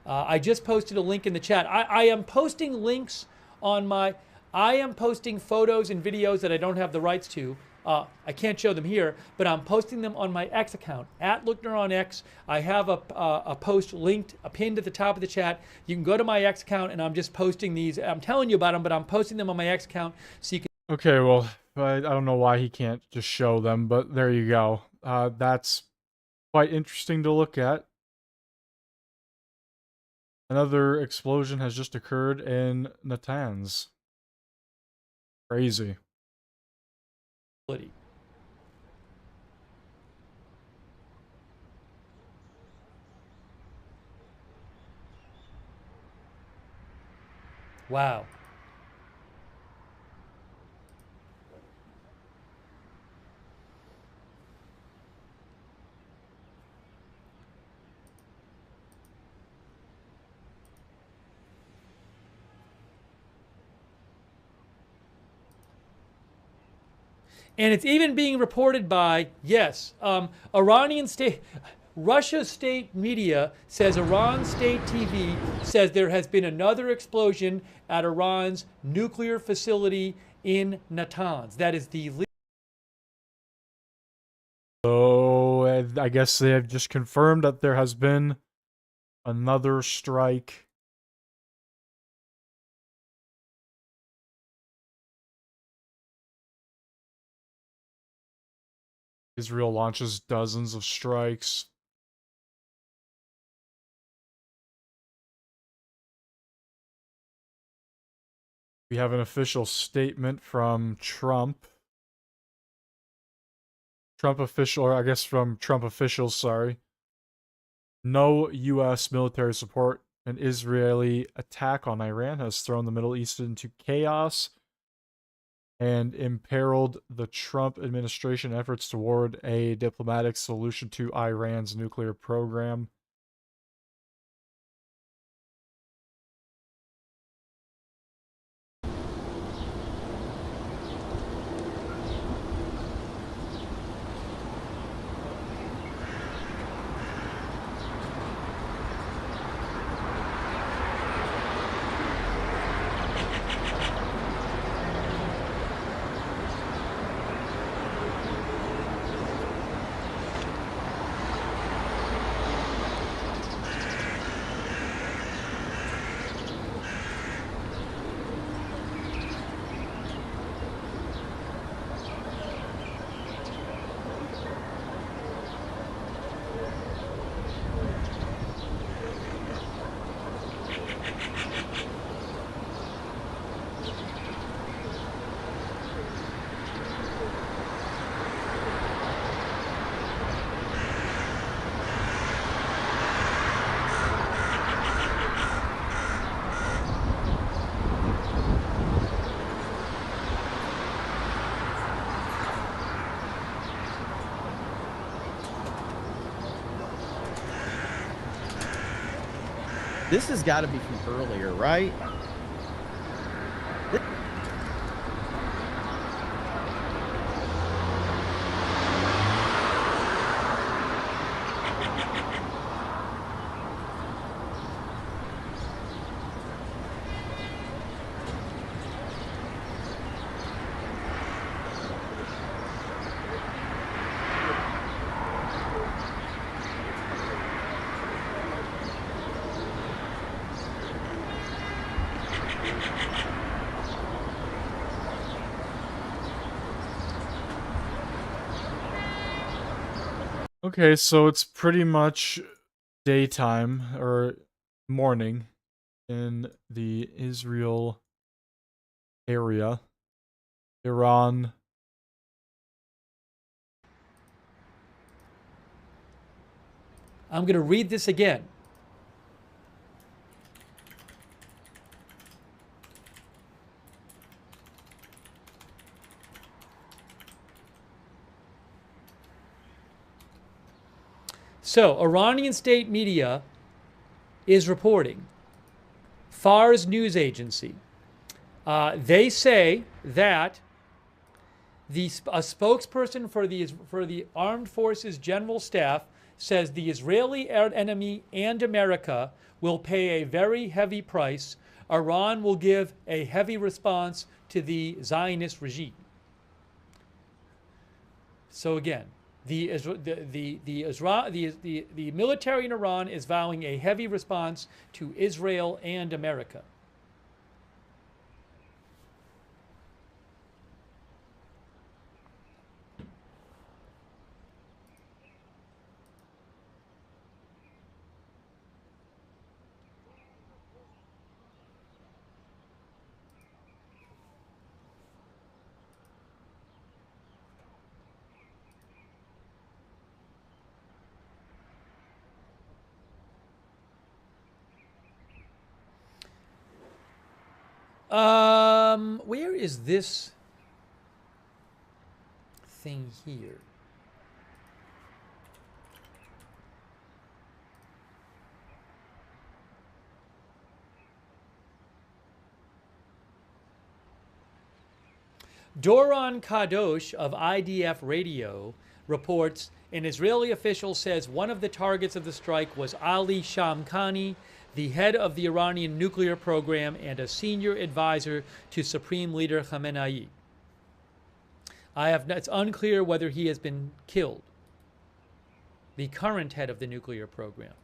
I just posted a link in the chat. I am posting links on my. I am posting photos and videos that I don't have the rights to. I can't show them here, but I'm posting them on my X account at LookNeuronX. I have a post linked, pinned at the top of the chat. You can go to my X account, and I'm just posting these. I'm telling you about them, but I'm posting them on my X account so you can. Okay, well, I don't know why he can't just show them, but there you go. That's quite interesting to look at. Another explosion has just occurred in Natanz. Crazy. Wow. And it's even being reported by, yes, Iranian state, Russia's state media says Iran state TV says there has been another explosion at Iran's nuclear facility in Natanz. That is the. So I guess they have just confirmed that there has been another strike. Israel launches dozens of strikes. We have an official statement from Trump. Trump officials, sorry. No U.S. military support. An Israeli attack on Iran has thrown the Middle East into chaos and imperiled the Trump administration efforts toward a diplomatic solution to Iran's nuclear program. This has got to be from earlier, right? Okay, so it's pretty much daytime or morning in the Israel area. Iran. I'm going to read this again. So, Iranian state media is reporting, Fars news agency, they say that a spokesperson for the Armed Forces General Staff says the Israeli enemy and America will pay a very heavy price. Iran will give a heavy response to the Zionist regime. So again, the military in Iran is vowing a heavy response to Israel and America. Where is this thing here? Doron Kadosh of IDF Radio reports an Israeli official says one of the targets of the strike was Ali Shamkhani, the head of the Iranian nuclear program and a senior advisor to Supreme Leader Khamenei. It's unclear whether he has been killed. The current head of the nuclear program.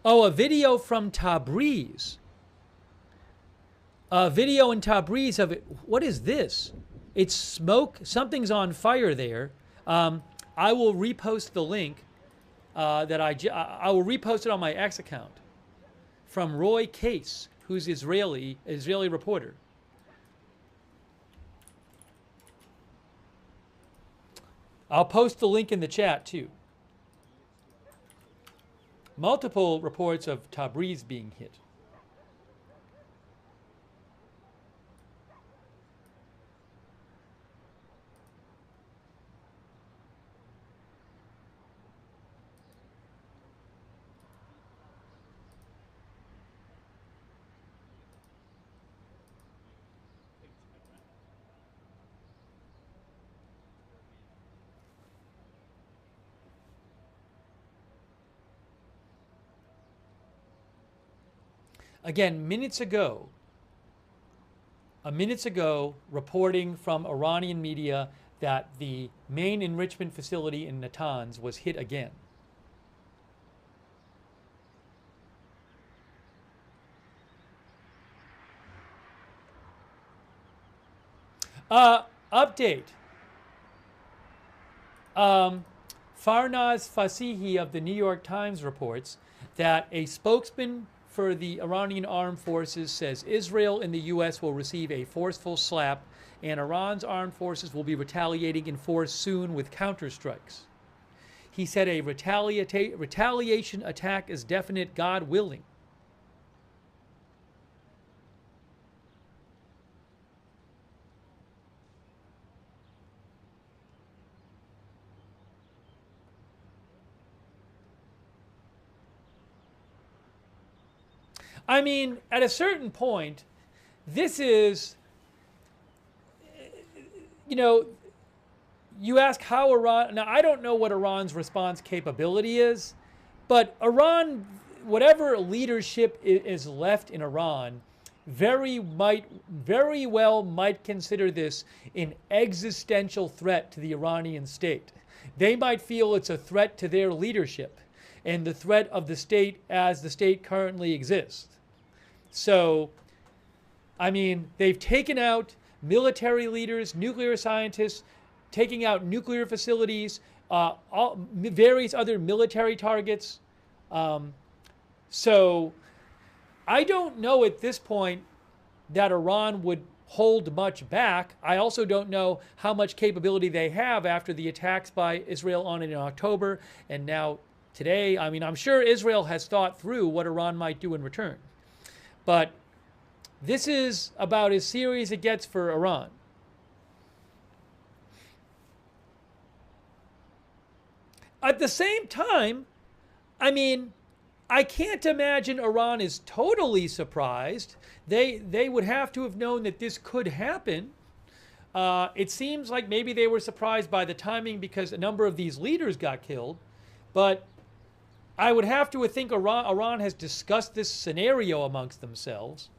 Oh, a video from Tabriz. A video in Tabriz of it. What is this? It's smoke. Something's on fire there. I will repost the link I will repost it on my X account from Roy Case, who's Israeli reporter. I'll post the link in the chat too. Multiple reports of Tabriz being hit. Again, minutes ago, reporting from Iranian media that the main enrichment facility in Natanz was hit again. Update. Farnaz Fasihi of the New York Times reports that a spokesman for the Iranian armed forces says Israel and the U.S. will receive a forceful slap and Iran's armed forces will be retaliating in force soon with counterstrikes. He said a retaliation attack is definite, God willing. I mean, at a certain point, this is, you ask how Iran, now I don't know what Iran's response capability is, but Iran, whatever leadership is left in Iran, very well might consider this an existential threat to the Iranian state. They might feel it's a threat to their leadership and the threat of the state as the state currently exists. So, I mean, they've taken out military leaders, nuclear scientists, taking out nuclear facilities, various other military targets. So I don't know at this point that Iran would hold much back. I also don't know how much capability they have after the attacks by Israel on it in October and now today. I mean, I'm sure Israel has thought through what Iran might do in return. But this is about as serious as it gets for Iran. At the same time, I mean, I can't imagine Iran is totally surprised. They would have to have known that this could happen. It seems like maybe they were surprised by the timing because a number of these leaders got killed. But I would have to think Iran has discussed this scenario amongst themselves.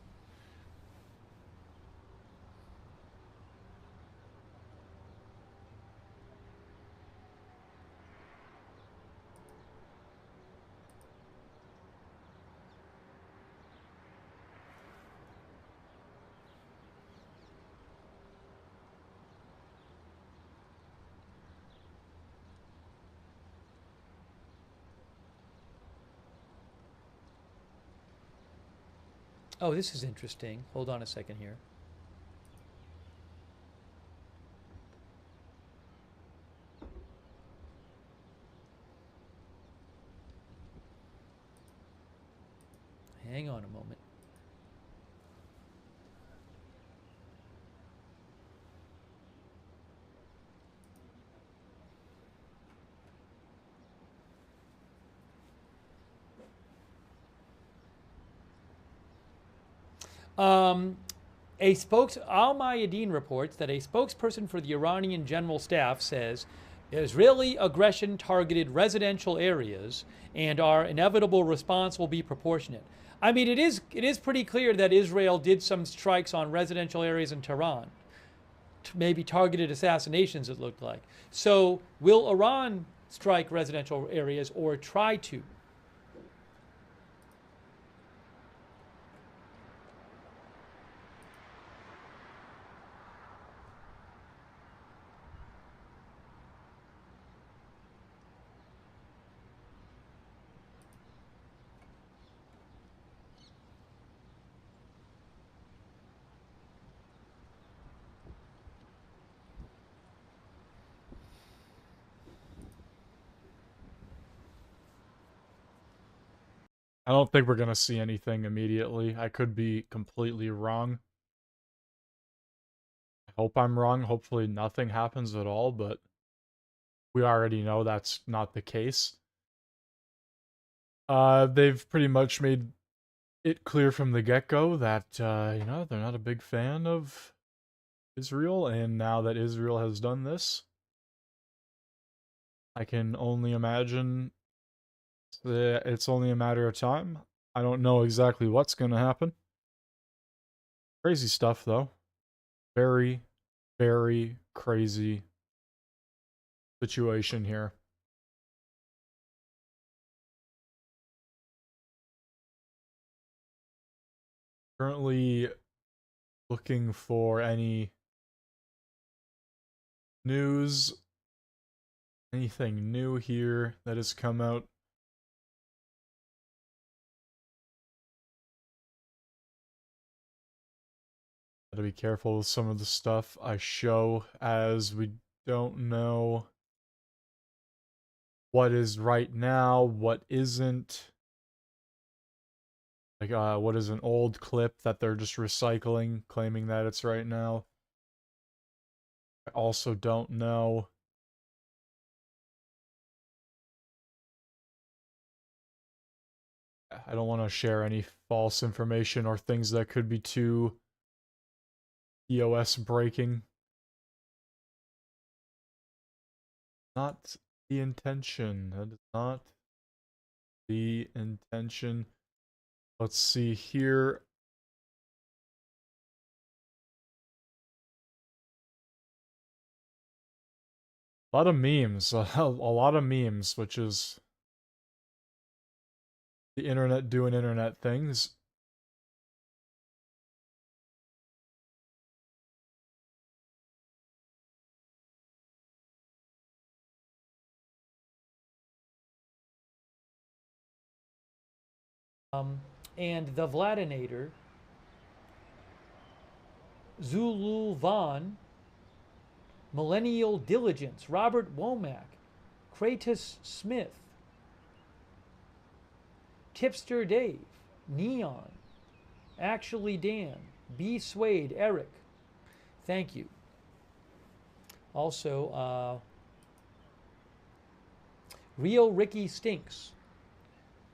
Oh, this is interesting. Hold on a second here. Hang on a moment. Al Mayadeen reports that a spokesperson for the Iranian General Staff says Israeli aggression targeted residential areas and our inevitable response will be proportionate. I mean, it is pretty clear that Israel did some strikes on residential areas in Tehran, maybe targeted assassinations, it looked like. So will Iran strike residential areas or try to? I don't think we're going to see anything immediately. I could be completely wrong. I hope I'm wrong. Hopefully nothing happens at all, but we already know that's not the case. They've pretty much made it clear from the get-go that, you know, they're not a big fan of Israel, and now that Israel has done this, I can only imagine that it's only a matter of time. I don't know exactly what's going to happen. Crazy stuff, though. Very, very crazy situation here. Currently looking for any news, anything new here that has come out. Gotta be careful with some of the stuff I show, as we don't know what is right now, what isn't. Like, what is an old clip that they're just recycling, claiming that it's right now. I also don't know. I don't want to share any false information or things that could be too EOS breaking. Not the intention. That is not the intention. Let's see here. A lot of memes. A lot of memes, which is the internet doing internet things. And the Vladinator, Zulu Vaughn, Millennial Diligence, Robert Womack, Kratos Smith, Tipster Dave, Neon, Actually Dan, B. Swade, Eric. Thank you. Also, Real Ricky Stinks.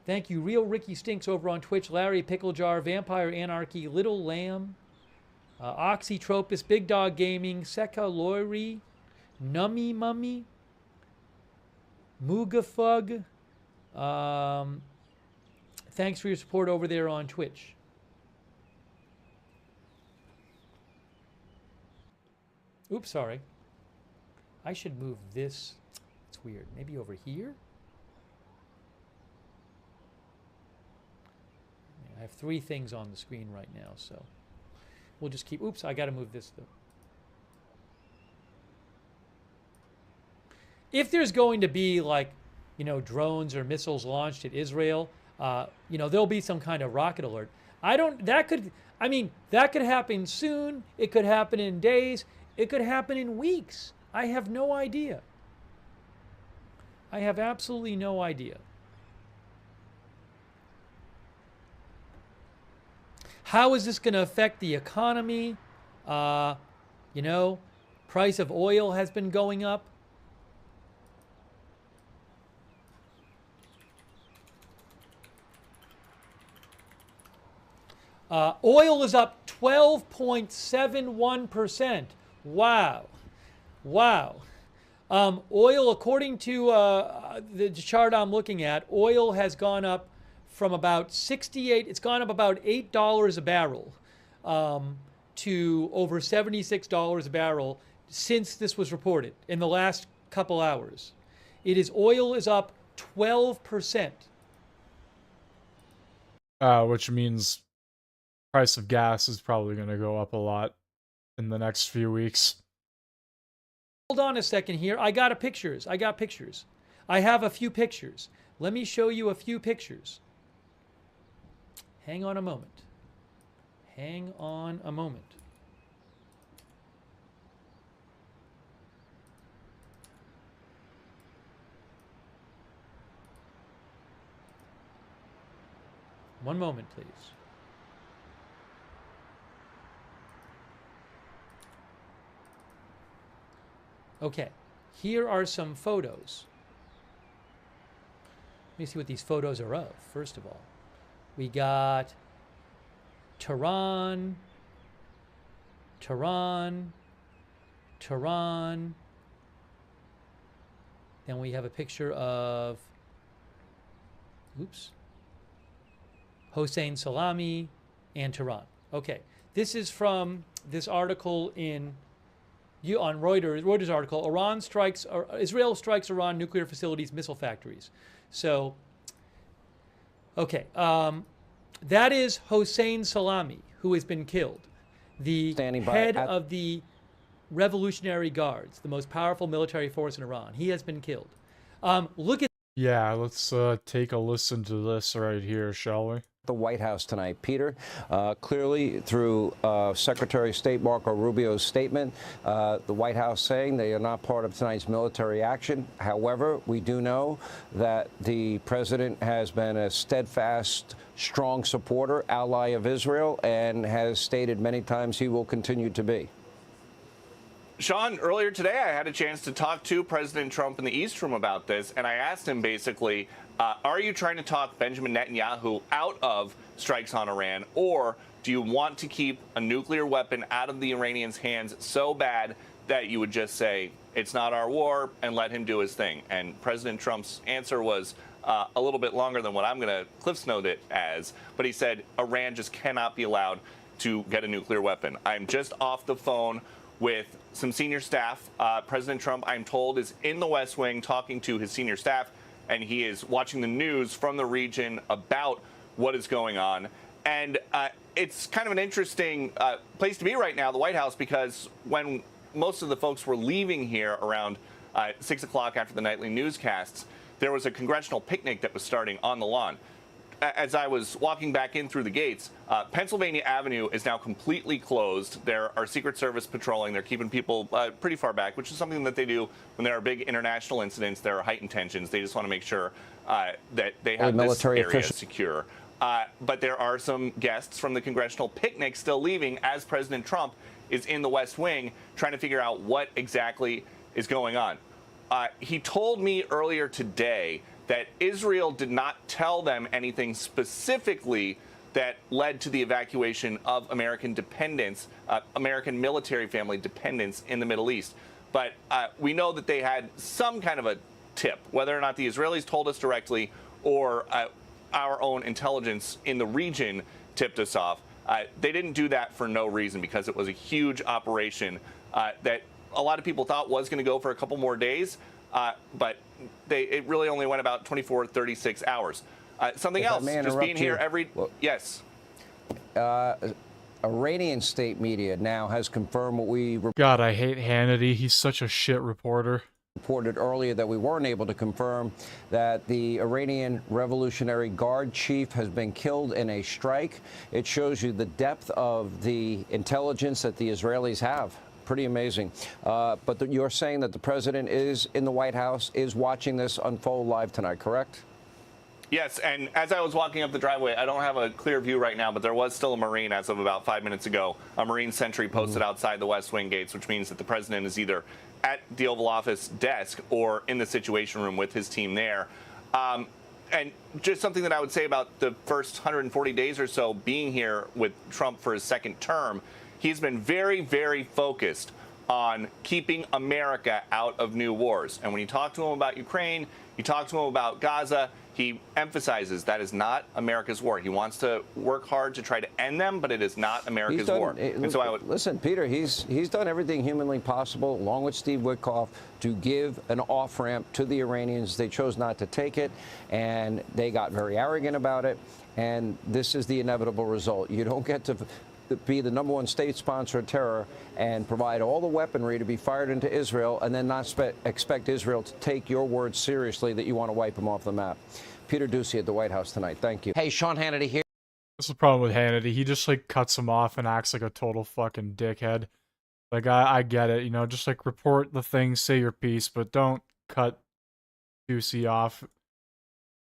Thank you, Real Ricky Stinks over on Twitch. Larry Picklejar, Vampire Anarchy, Little Lamb, Oxytropus, Big Dog Gaming, Seka Lori, Nummy Mummy, Moogafug. Thanks for your support over there on Twitch. Oops, sorry. I should move this. It's weird. Maybe over here? I have 3 things on the screen right now, so we'll just keep. Oops, I got to move this though. If there's going to be like, drones or missiles launched at Israel, there'll be some kind of rocket alert. That could happen soon. It could happen in days. It could happen in weeks. I have no idea. I have absolutely no idea. How is this going to affect the economy? Price of oil has been going up. Oil is up 12.71%. Wow. Wow. Oil, according to the chart I'm looking at, oil has gone up from about 68, it's gone up about $8 a barrel to over $76 a barrel since this was reported in the last couple hours. Oil is up 12%. Which means price of gas is probably going to go up a lot in the next few weeks. Hold on a second here. I got pictures. I have a few pictures. Let me show you a few pictures. Hang on a moment. One moment, please. Okay, here are some photos. Let me see what these photos are of, first of all. We got Tehran. Then we have a picture of, Hossein Salami and Tehran. Okay, this is from this article on Reuters article. Israel strikes Iran nuclear facilities, missile factories. So, okay, that is Hossein Salami, who has been killed, the head of the Revolutionary Guards, the most powerful military force in Iran. He has been killed. Look at. Yeah, let's take a listen to this right here, shall we? The White House tonight, Peter. Clearly, through Secretary of State Marco Rubio's statement, the White House saying they are not part of tonight's military action. However, we do know that the president has been a steadfast, strong supporter, ally of Israel, and has stated many times he will continue to be. Sean, earlier today, I had a chance to talk to President Trump in the East Room about this, and I asked him basically, are you trying to talk Benjamin Netanyahu out of strikes on Iran, or do you want to keep a nuclear weapon out of the Iranians' hands so bad that you would just say, it's not our war, and let him do his thing? And President Trump's answer was a little bit longer than what I'm going to Cliff's note it as, but he said Iran just cannot be allowed to get a nuclear weapon. I'm just off the phone with some senior staff. President Trump, I'm told, is in the West Wing talking to his senior staff, and he is watching the news from the region about what is going on. And it's kind of an interesting place to be right now, the White House, because when most of the folks were leaving here around 6 o'clock after the nightly newscasts, there was a congressional picnic that was starting on the lawn. As I was walking back in through the gates, Pennsylvania Avenue is now completely closed. There are Secret Service patrolling. They're keeping people pretty far back, which is something that they do when there are big international incidents. There are heightened tensions. They just want to make sure that they have this area secure. But there are some guests from the congressional picnic still leaving as President Trump is in the West Wing trying to figure out what exactly is going on. He told me earlier today that Israel did not tell them anything specifically that led to the evacuation of American dependents, American military family dependents in the Middle East. But we know that they had some kind of a tip, whether or not the Israelis told us directly or our own intelligence in the region tipped us off. They didn't do that for no reason, because it was a huge operation that a lot of people thought was going to go for a couple more days, but it really only went about 24, 36 hours. Something else, just being here yes. Iranian state media now has confirmed what we God, I hate Hannity. He's such a shit reporter. Reported earlier that we weren't able to confirm, that the Iranian Revolutionary Guard chief has been killed in a strike. It shows you the depth of the intelligence that the Israelis have. Pretty amazing. But you're saying that the president is in the White House, is watching this unfold live tonight, correct? Yes, and as I was walking up the driveway, I don't have a clear view right now, but there was still a Marine as of about 5 minutes ago, a Marine sentry posted outside the West Wing gates, which means that the president is either at the Oval Office desk or in the Situation Room with his team there. And just something that I would say about the first 140 days or so being here with Trump for his second term, he's been very, very focused on keeping America out of new wars. And when you talk to him about Ukraine, you talk to him about Gaza, he emphasizes that is not America's war. He wants to work hard to try to end them, but it is not America's war. And so I would listen, Peter. He's done everything humanly possible, along with Steve Witkoff, to give an off-ramp to the Iranians. They chose not to take it, and they got very arrogant about it. And this is the inevitable result. You don't get to be the #1 state sponsor of terror and provide all the weaponry to be fired into Israel and then not expect Israel to take your words seriously that you want to wipe them off the map. Peter Doocy at the White House tonight. Thank you. Hey, Sean Hannity here. That's the problem with Hannity. He just like cuts him off and acts like a total fucking dickhead. Like I get it, you know, just like report the thing, say your piece, but don't cut Doocy off.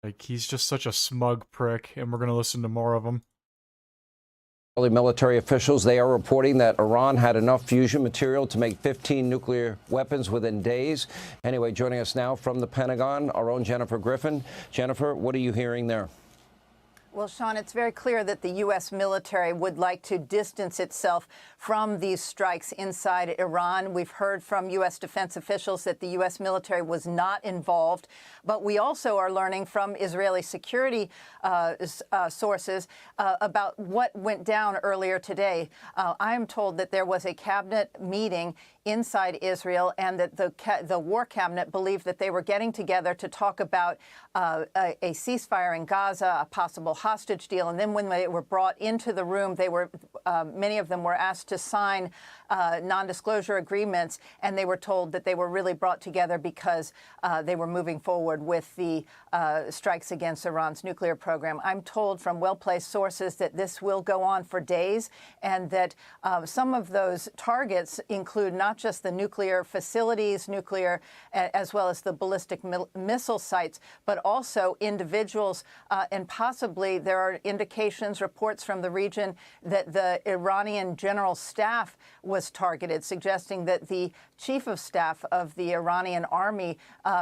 Like he's just such a smug prick, and we're gonna listen to more of him. Military officials, they are reporting that Iran had enough fusion material to make 15 nuclear weapons within days. Anyway, joining us now from the Pentagon, our own Jennifer Griffin. Jennifer, what are you hearing there? Well, Sean, it's very clear that the U.S. military would like to distance itself from these strikes inside Iran. We've heard from U.S. defense officials that the U.S. military was not involved. But we also are learning from Israeli security sources about what went down earlier today. I am told that there was a cabinet meeting inside Israel, and that the war cabinet believed that they were getting together to talk about a ceasefire in Gaza, a possible hostage deal. And then when they were brought into the room, they were many of them were asked to sign non-disclosure agreements, and they were told that they were really brought together because they were moving forward with the strikes against Iran's nuclear program. I'm told from well-placed sources that this will go on for days, and that some of those targets include not just the nuclear facilities, as well as the ballistic missile sites, but also individuals, and possibly there are indications, reports from the region that the Iranian general staff was targeted, suggesting that the chief of staff of the Iranian army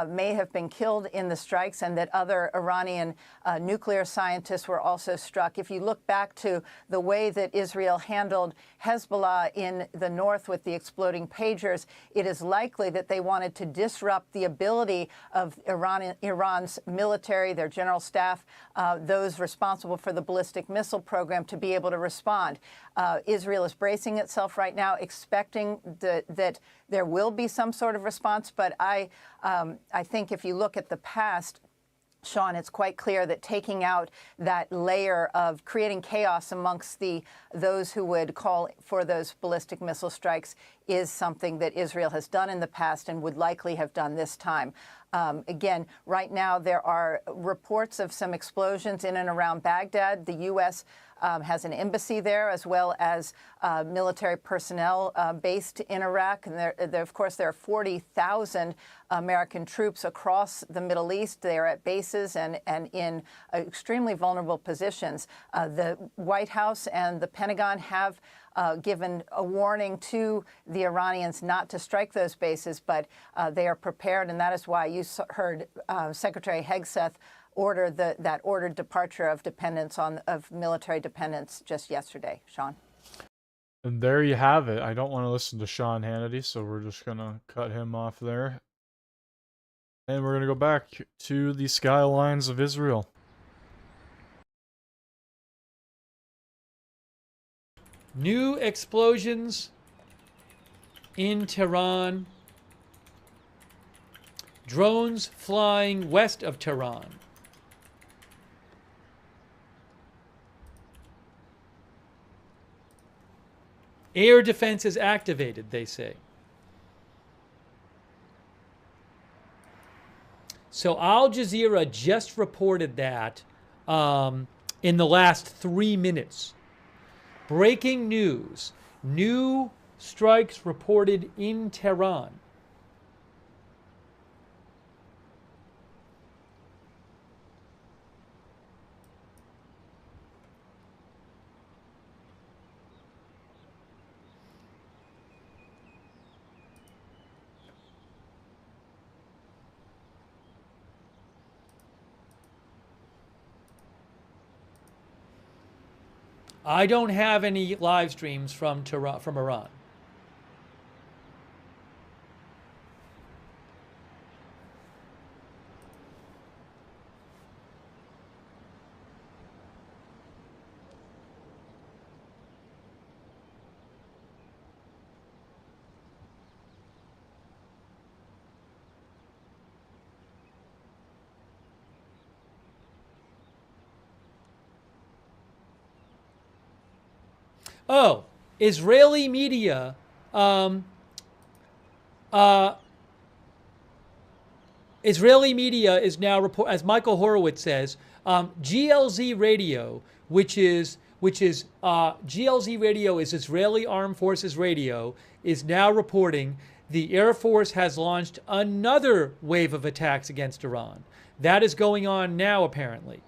may have been killed in the strikes, and that other Iranian nuclear scientists were also struck. If you look back to the way that Israel handled Hezbollah in the north with the exploding pagers, it is likely that they wanted to disrupt the ability of Iran's military, their general staff, those responsible for the ballistic missile program, to be able to respond. Israel is bracing itself right now, expecting that there will be some sort of response. But I think if you look at the past, Sean, it's quite clear that taking out that layer of creating chaos amongst those who would call for those ballistic missile strikes is something that Israel has done in the past and would likely have done this time. Again, right now there are reports of some explosions in and around Baghdad. The U.S. Has an embassy there, as well as military personnel based in Iraq. And of course, there are 40,000 American troops across the Middle East. They are at bases and in extremely vulnerable positions. The White House and the Pentagon have given a warning to the Iranians not to strike those bases, but they are prepared, and that is why you heard Secretary Hegseth order that ordered departure of military dependence just yesterday. Sean. And there you have it. I don't want to listen to Sean Hannity, so we're just gonna cut him off there. And we're gonna go back to the skylines of Israel. New explosions in Tehran. Drones flying west of Tehran. Air defense is activated, they say. So Al Jazeera just reported that in the last 3 minutes. Breaking news. New strikes reported in Tehran. I don't have any live streams from Iran. Oh, Israeli media, Israeli media is now as Michael Horowitz says, GLZ radio, which is GLZ radio is Israeli Armed Forces radio, is now reporting the Air Force has launched another wave of attacks against Iran. That is going on now, apparently.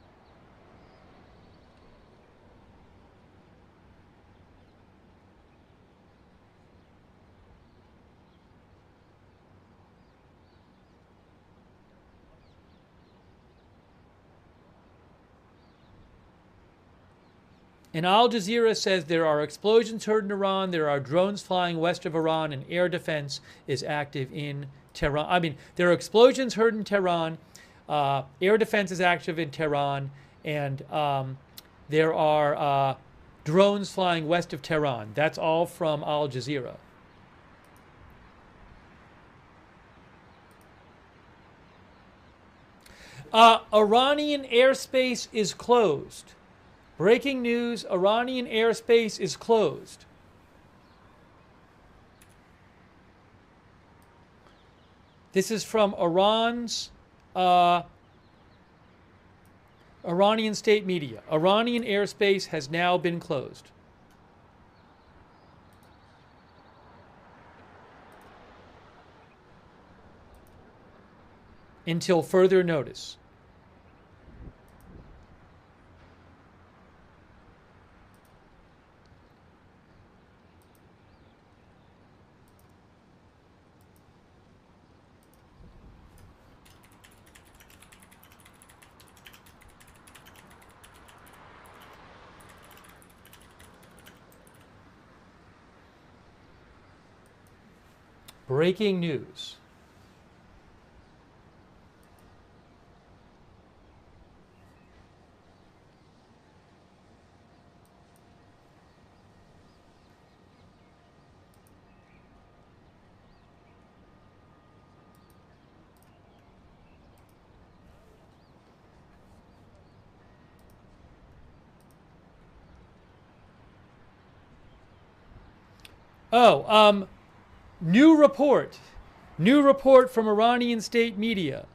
And Al Jazeera says there are explosions heard in Iran, there are drones flying west of Iran, and air defense is active in Tehran. I mean, there are explosions heard in Tehran, air defense is active in Tehran, and there are drones flying west of Tehran. That's all from Al Jazeera. Iranian airspace is closed. Breaking news, Iranian airspace is closed. This is from Iran's Iranian state media. Iranian airspace has now been closed. Until further notice. Breaking news. Oh, new report. New report from Iranian state media.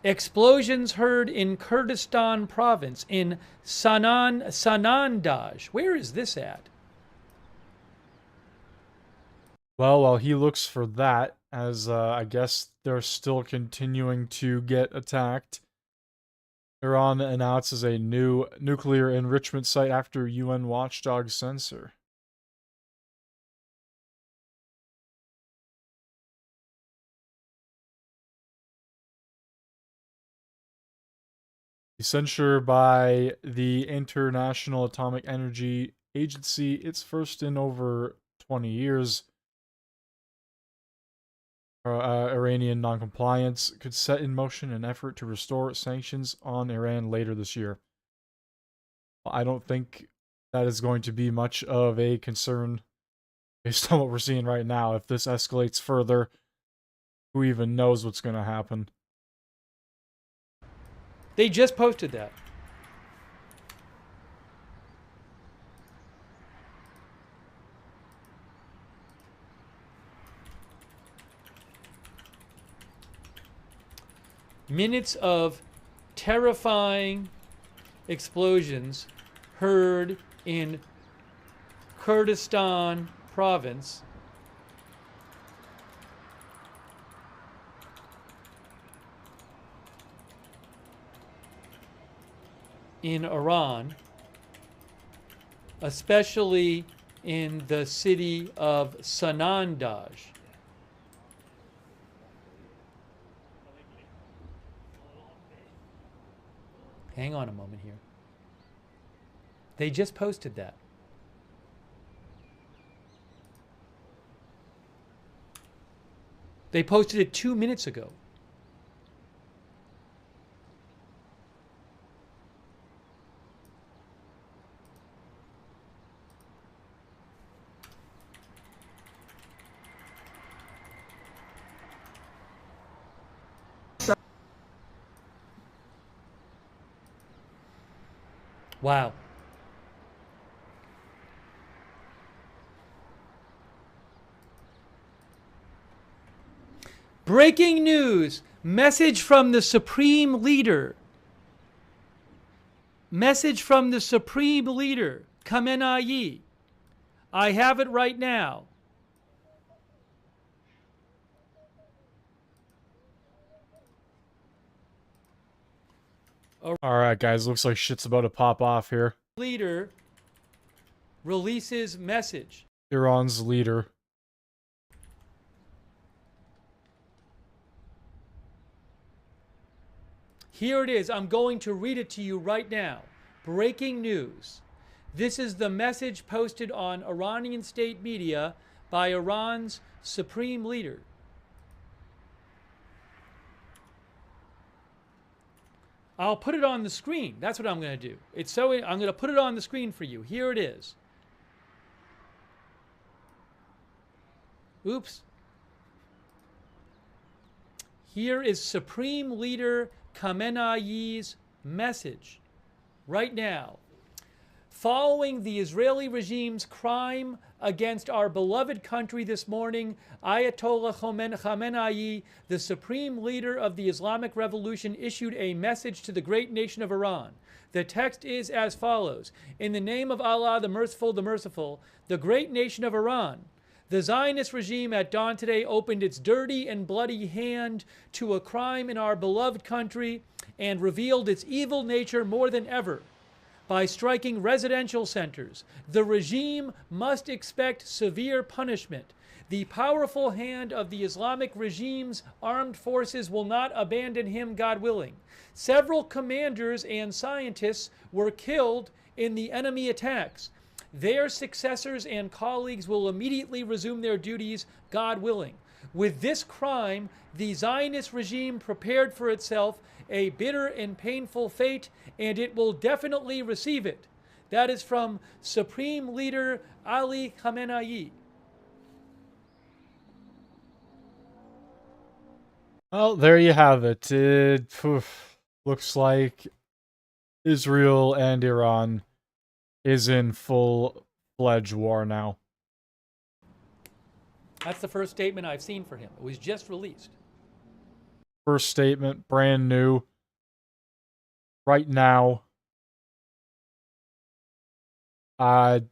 Explosions heard in Kurdistan province in Sanandaj. Where is this at? Well, while he looks for that, as I guess they're still continuing to get attacked, Iran announces a new nuclear enrichment site after UN watchdog censor. The censure by the International Atomic Energy Agency, its first in over 20 years. Iranian noncompliance could set in motion an effort to restore sanctions on Iran later this year. I don't think that is going to be much of a concern based on what we're seeing right now. If this escalates further, who even knows what's going to happen? They just posted that. Minutes of terrifying explosions heard in Kurdistan province in Iran, especially in the city of Sanandaj. Hang on a moment here. They just posted that. They posted it 2 minutes ago. Wow. Breaking news. Message from the Supreme Leader. Message from the Supreme Leader, Khamenei. I have it right now. Alright, guys, looks like shit's about to pop off here. Leader releases message. Iran's leader. Here it is. I'm going to read it to you right now. Breaking news. This is the message posted on Iranian state media by Iran's supreme leader. I'll put it on the screen. That's what I'm going to do. I'm going to put it on the screen for you. Here it is. Oops. Here is Supreme Leader Khamenei's message right now. Following the Israeli regime's crime against our beloved country this morning, Ayatollah Khamenei, the supreme leader of the Islamic Revolution, issued a message to the great nation of Iran. The text is as follows. In the name of Allah, the merciful, the great nation of Iran, the Zionist regime at dawn today opened its dirty and bloody hand to a crime in our beloved country and revealed its evil nature more than ever. By striking residential centers, the regime must expect severe punishment. The powerful hand of the Islamic regime's armed forces will not abandon him, God willing. Several commanders and scientists were killed in the enemy attacks. Their successors and colleagues will immediately resume their duties, God willing. With this crime, the Zionist regime prepared for itself a bitter and painful fate, and it will definitely receive it. That is from Supreme Leader Ali Khamenei. Well, there you have it. Looks like Israel and Iran is in full-fledged war now. That's the first statement I've seen for him. It was just released. First statement, brand new. Right now. Gonna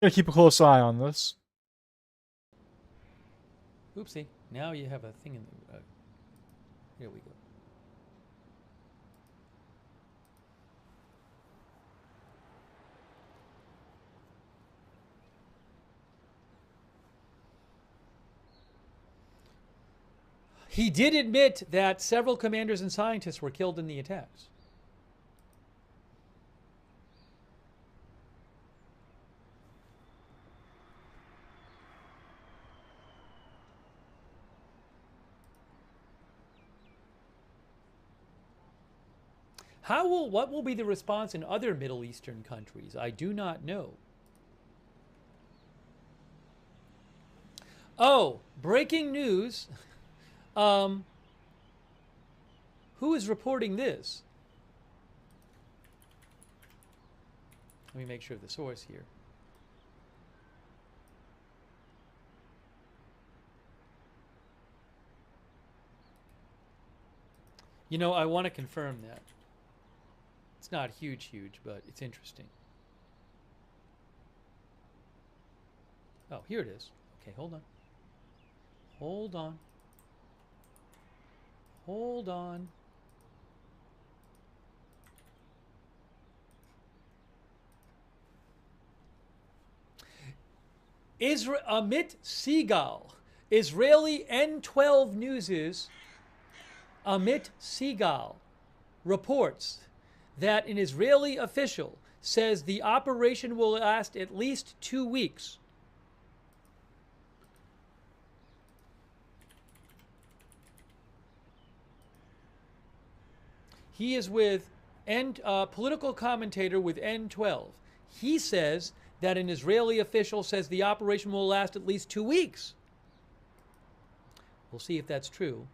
keep a close eye on this. Oopsie. Now you have a thing in the... here we go. He did admit that several commanders and scientists were killed in the attacks. What will be the response in other Middle Eastern countries? I do not know. Oh, breaking news. Who is reporting this? Let me make sure of the source here. You know, I want to confirm that. It's not huge, but it's interesting. Oh, here it is. Okay, hold on. Hold on. Hold on. Amit Segal, Israeli N12 News' Amit Segal reports that an Israeli official says the operation will last at least 2 weeks. He is with political commentator with N12. He says that an Israeli official says the operation will last at least 2 weeks. We'll see if that's true.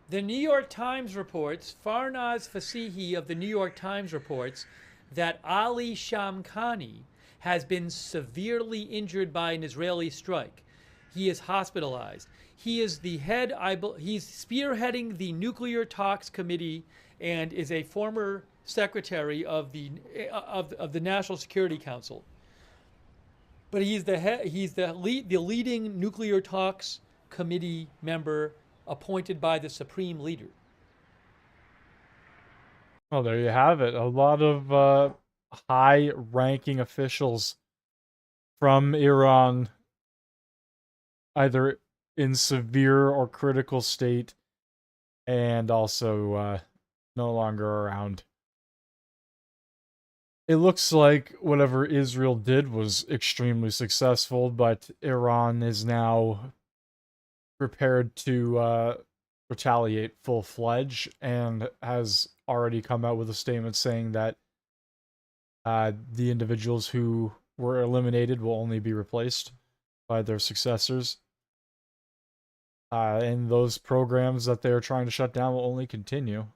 The New York Times reports, Farnaz Fasihi of the New York Times reports that Ali Shamkhani has been severely injured by an Israeli strike. He is hospitalized. He is the head, he's spearheading the Nuclear Talks Committee and is a former secretary of the National Security Council. But he's the leading Nuclear Talks Committee member appointed by the Supreme Leader. Oh, there you have it. A lot of high-ranking officials from Iran, either in severe or critical state, and also no longer around. It looks like whatever Israel did was extremely successful, but Iran is now prepared to retaliate full-fledged and has already come out with a statement saying that the individuals who were eliminated will only be replaced by their successors. And those programs that they're trying to shut down will only continue,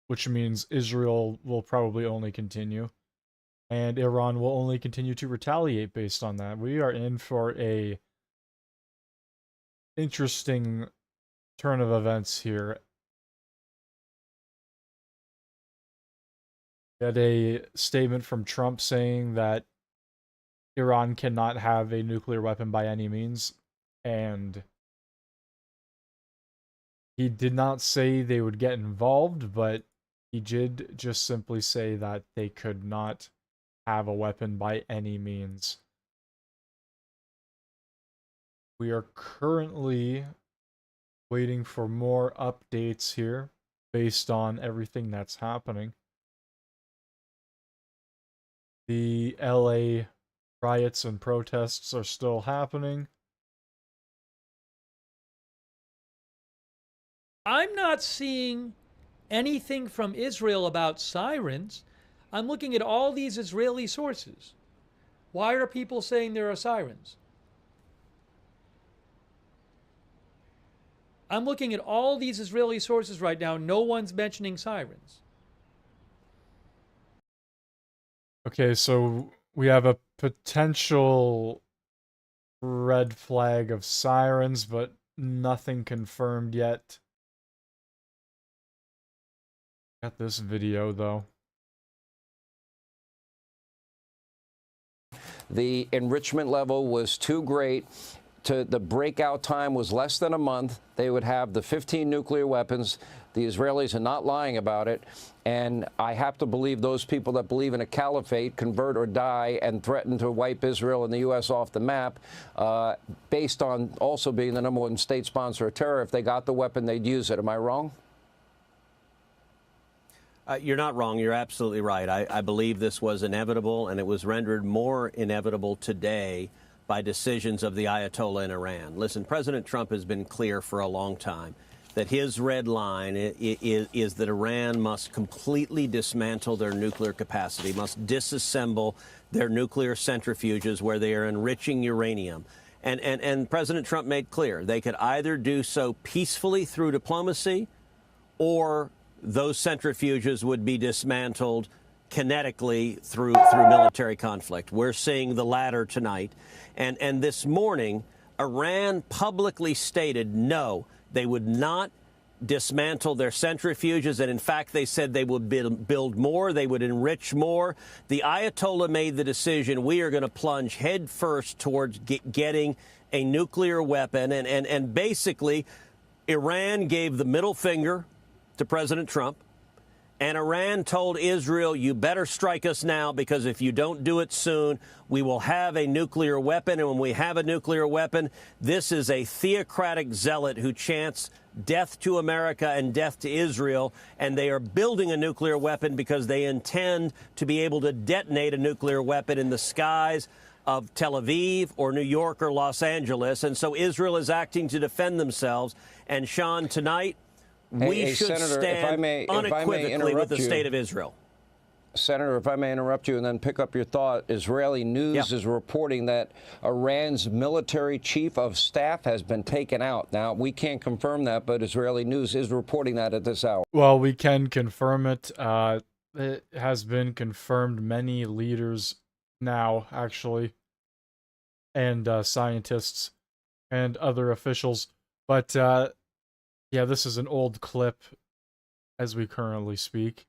which means Israel will probably only continue. And Iran will only continue to retaliate based on that. We are in for a interesting turn of events here. We had a statement from Trump saying that Iran cannot have a nuclear weapon by any means, and he did not say they would get involved, but he did just simply say that they could not have a weapon by any means. We are currently waiting for more updates here based on everything that's happening. The LA riots and protests are still happening. I'm not seeing anything from Israel about sirens. I'm looking at all these Israeli sources. Why are people saying there are sirens? I'm looking at all these Israeli sources right now. No one's mentioning sirens. Okay, so we have a potential red flag of sirens, but nothing confirmed yet. Got this video, though. The enrichment level was too great. The breakout time was less than a month. They would have the 15 nuclear weapons. The Israelis are not lying about it. And I have to believe those people that believe in a caliphate, convert or die, and threaten to wipe Israel and the U.S. off the map, based on also being the #1 state sponsor of terror. If they got the weapon, they'd use it. Am I wrong? You're not wrong. You're absolutely right. I believe this was inevitable, and it was rendered more inevitable today by decisions of the Ayatollah in Iran. Listen, President Trump has been clear for a long time that his red line is that Iran must completely dismantle their nuclear capacity, must disassemble their nuclear centrifuges where they are enriching uranium. And President Trump made clear they could either do so peacefully through diplomacy, or those centrifuges would be dismantled kinetically through military conflict. We're seeing the latter tonight. And this morning, Iran publicly stated no, they would not dismantle their centrifuges. And in fact, they said they would build more, they would enrich more. The Ayatollah made the decision, we are going to plunge headfirst towards getting a nuclear weapon. And basically, Iran gave the middle finger to President Trump. And Iran told Israel, you better strike us now, because if you don't do it soon, we will have a nuclear weapon. And when we have a nuclear weapon, this is a theocratic zealot who chants death to America and death to Israel. And they are building a nuclear weapon because they intend to be able to detonate a nuclear weapon in the skies of Tel Aviv or New York or Los Angeles. And so Israel is acting to defend themselves. And Sean, tonight, we should Senator, stand unequivocally with the state of Israel. Senator, if I may interrupt you and then pick up your thought, Israeli news is reporting that Iran's military chief of staff has been taken out. Now, we can't confirm that, but Israeli news is reporting that at this hour. Well, we can confirm it. It has been confirmed. Many leaders now, actually, and scientists and other officials. But yeah, this is an old clip as we currently speak.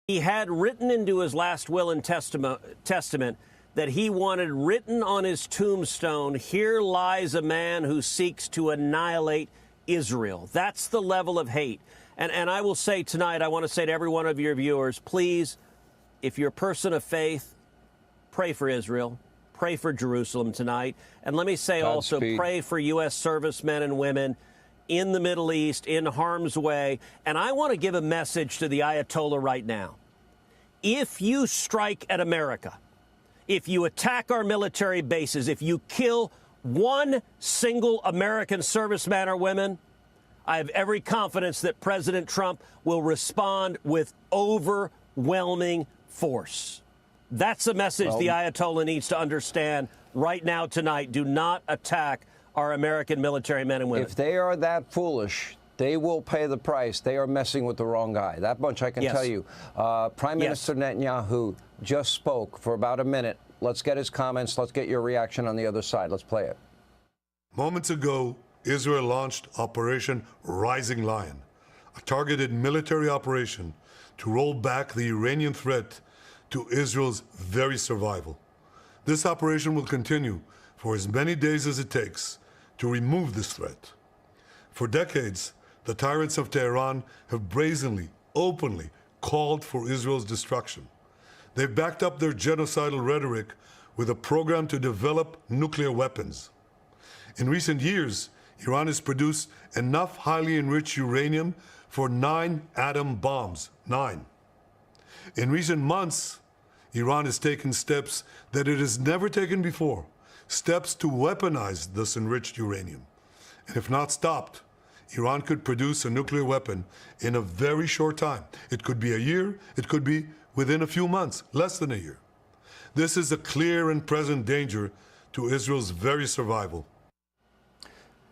He had written into his last will and testament that he wanted written on his tombstone, here lies a man who seeks to annihilate Israel. That's the level of hate. And I will say tonight, I want to say to every one of your viewers, please, if you're a person of faith, pray for Israel. Pray for Jerusalem tonight. And let me say also, pray for U.S. servicemen and women in the Middle East, in harm's way. And I want to give a message to the Ayatollah right now. If you strike at America, if you attack our military bases, if you kill one single American serviceman or woman, I have every confidence that President Trump will respond with overwhelming force. That's a message the Ayatollah needs to understand right now tonight. Do not attack our American military men and women. If they are that foolish, they will pay the price. They are messing with the wrong guy. That much I can tell you. Prime Minister Netanyahu just spoke for about a minute. Let's get his comments. Let's get your reaction on the other side. Let's play it. Moments ago, Israel launched Operation Rising Lion, a targeted military operation to roll back the Iranian threat to Israel's very survival. This operation will continue for as many days as it takes to remove this threat. For decades, the tyrants of Tehran have brazenly, openly called for Israel's destruction. They've backed up their genocidal rhetoric with a program to develop nuclear weapons. In recent years, Iran has produced enough highly enriched uranium for 9 atom bombs. 9. In recent months, Iran has taken steps that it has never taken before, steps to weaponize this enriched uranium. And if not stopped, Iran could produce a nuclear weapon in a very short time. It could be a year, it could be within a few months, less than a year. This is a clear and present danger to Israel's very survival.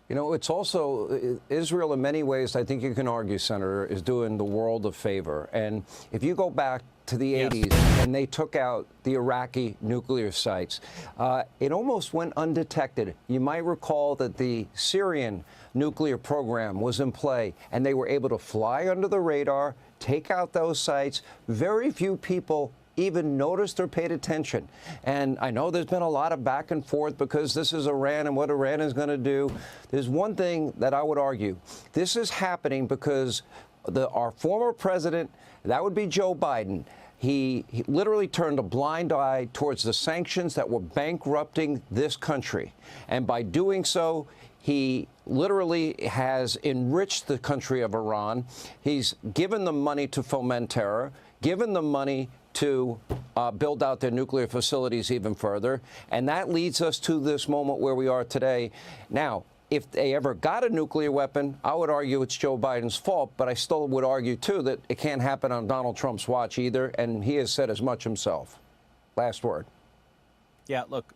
You know, it's also Israel in many ways, I think you can argue, Senator, is doing the world a favor. And if you go back to the 80s and they took out the Iraqi nuclear sites, it almost went undetected. You might recall that the Syrian nuclear program was in play and they were able to fly under the radar, take out those sites. Very few people even noticed or paid attention. And I know there's been a lot of back and forth because this is Iran and what Iran is going to do. There's one thing that I would argue. This is happening because our former president, that would be Joe Biden, he literally turned a blind eye towards the sanctions that were bankrupting this country. And by doing so, he literally has enriched the country of Iran. He's given them money to foment terror, given them money to build out their nuclear facilities even further. And that leads us to this moment where we are today. Now, if they ever got a nuclear weapon, I would argue it's Joe Biden's fault, but I still would argue, too, that it can't happen on Donald Trump's watch either, and he has said as much himself. Last word. Yeah, look,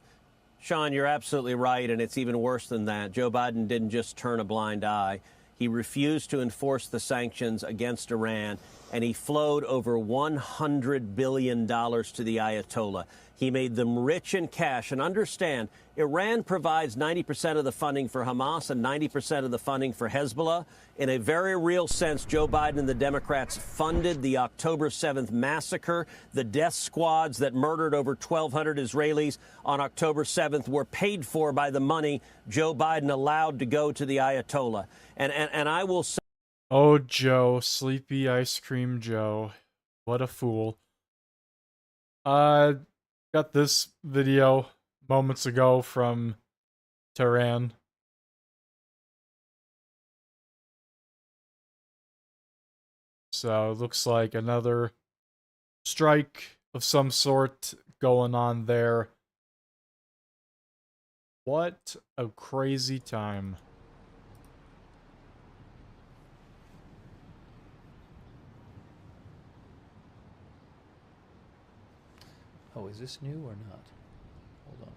Sean, you're absolutely right, and it's even worse than that. Joe Biden didn't just turn a blind eye. He refused to enforce the sanctions against Iran, and he flowed over $100 billion to the Ayatollah. He made them rich in cash. And understand, Iran provides 90% of the funding for Hamas and 90% of the funding for Hezbollah. In a very real sense, Joe Biden and the Democrats funded the October 7th massacre. The death squads that murdered over 1,200 Israelis on October 7th were paid for by the money Joe Biden allowed to go to the Ayatollah. And I will say, oh, Joe, sleepy ice cream Joe. What a fool. Got this video moments ago from Tehran. So it looks like another strike of some sort going on there. What a crazy time. Oh, is this new or not? Hold on.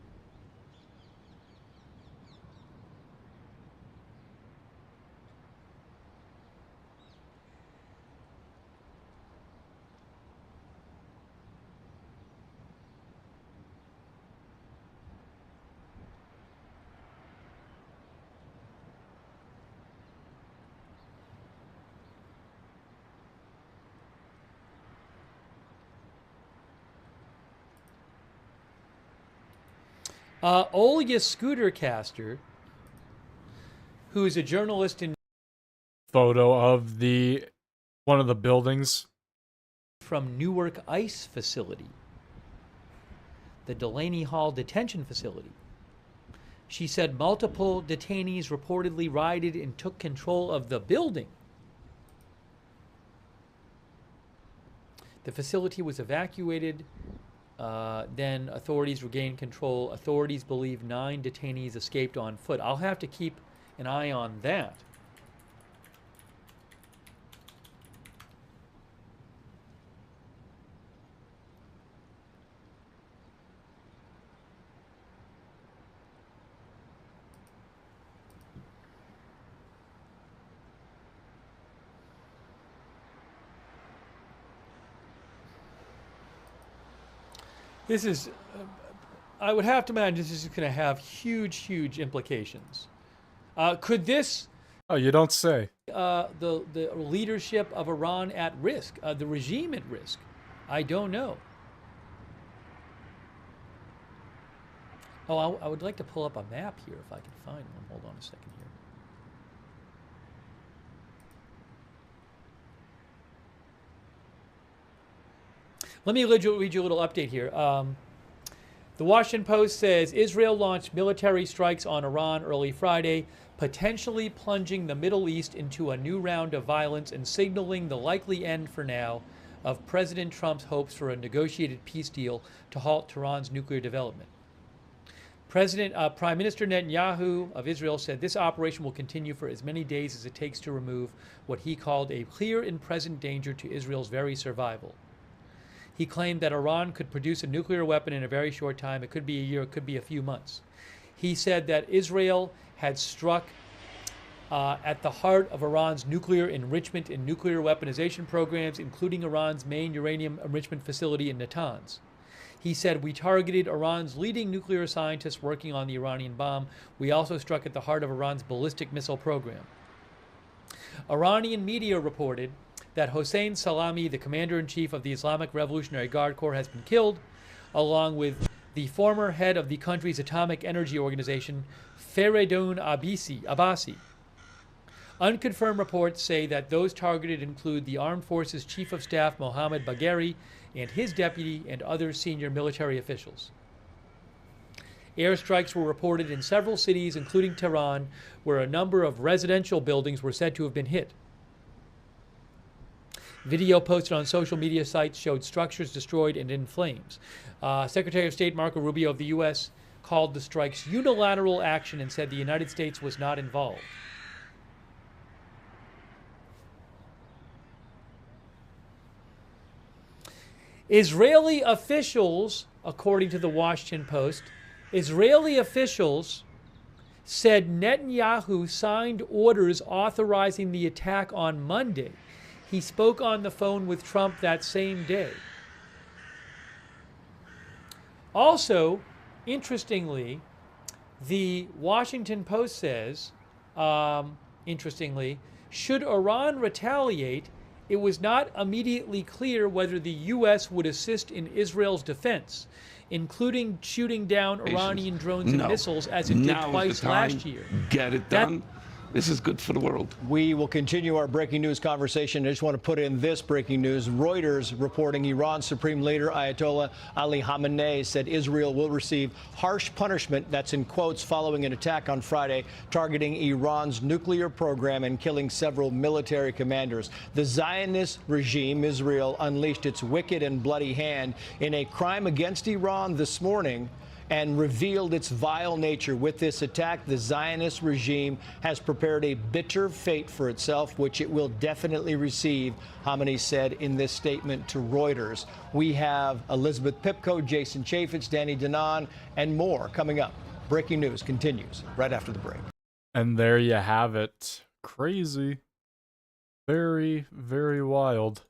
Olga Scootercaster, who is a journalist in Photo of one of the buildings from Newark ICE facility, the Delaney Hall detention facility. She said multiple detainees reportedly rioted and took control of the building. The facility was evacuated. Then authorities regained control. Authorities believe 9 detainees escaped on foot. I'll have to keep an eye on that. This is, I would have to imagine this is going to have huge, huge implications. Could this... Oh, you don't say. The leadership of Iran at risk, the regime at risk? I don't know. Oh, I would like to pull up a map here if I can find one. Hold on a second here. Let me read you a little update here. The Washington Post says Israel launched military strikes on Iran early Friday, potentially plunging the Middle East into a new round of violence and signaling the likely end for now of President Trump's hopes for a negotiated peace deal to halt Tehran's nuclear development. Prime Minister Netanyahu of Israel said this operation will continue for as many days as it takes to remove what he called a clear and present danger to Israel's very survival. He claimed that Iran could produce a nuclear weapon in a very short time. It could be a year, it could be a few months. He said that Israel had struck at the heart of Iran's nuclear enrichment and nuclear weaponization programs, including Iran's main uranium enrichment facility in Natanz. He said, we targeted Iran's leading nuclear scientists working on the Iranian bomb. We also struck at the heart of Iran's ballistic missile program. Iranian media reported that Hossein Salami, the commander-in-chief of the Islamic Revolutionary Guard Corps, has been killed, along with the former head of the country's atomic energy organization, Feridun Abbasi. Unconfirmed reports say that those targeted include the Armed Forces Chief of Staff Mohammad Bagheri and his deputy and other senior military officials. Airstrikes were reported in several cities, including Tehran, where a number of residential buildings were said to have been hit. Video posted on social media sites showed structures destroyed and in flames. Secretary of State Marco Rubio of the U.S. called the strikes unilateral action and said the United States was not involved. Israeli officials, according to the Washington Post, Israeli officials said Netanyahu signed orders authorizing the attack on Monday. He spoke on the phone with Trump that same day. Also, interestingly, the Washington Post says, interestingly, should Iran retaliate, it was not immediately clear whether the U.S. would assist in Israel's defense, including shooting down Iranian drones and missiles as it did twice last year. Get it done. This is good for the world. We will continue our breaking news conversation. I just want to put in this breaking news. Reuters reporting Iran's Supreme Leader Ayatollah Ali Khamenei said Israel will receive harsh punishment, that's in quotes, following an attack on Friday targeting Iran's nuclear program and killing several military commanders. The Zionist regime, Israel, unleashed its wicked and bloody hand in a crime against Iran this morning and revealed its vile nature. With this attack, the Zionist regime has prepared a bitter fate for itself, which it will definitely receive, Khamenei said in this statement to Reuters. We have Elizabeth Pipko, Jason Chaffetz, Danny Danon, and more coming up. Breaking news continues right after the break. And there you have it. Crazy. Very, very wild.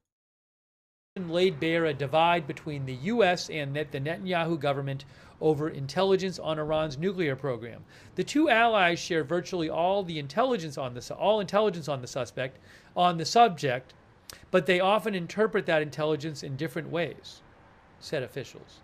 Laid bare a divide between the U.S. and the Netanyahu government over intelligence on Iran's nuclear program. The two allies share virtually all intelligence on the subject, but they often interpret that intelligence in different ways, said officials.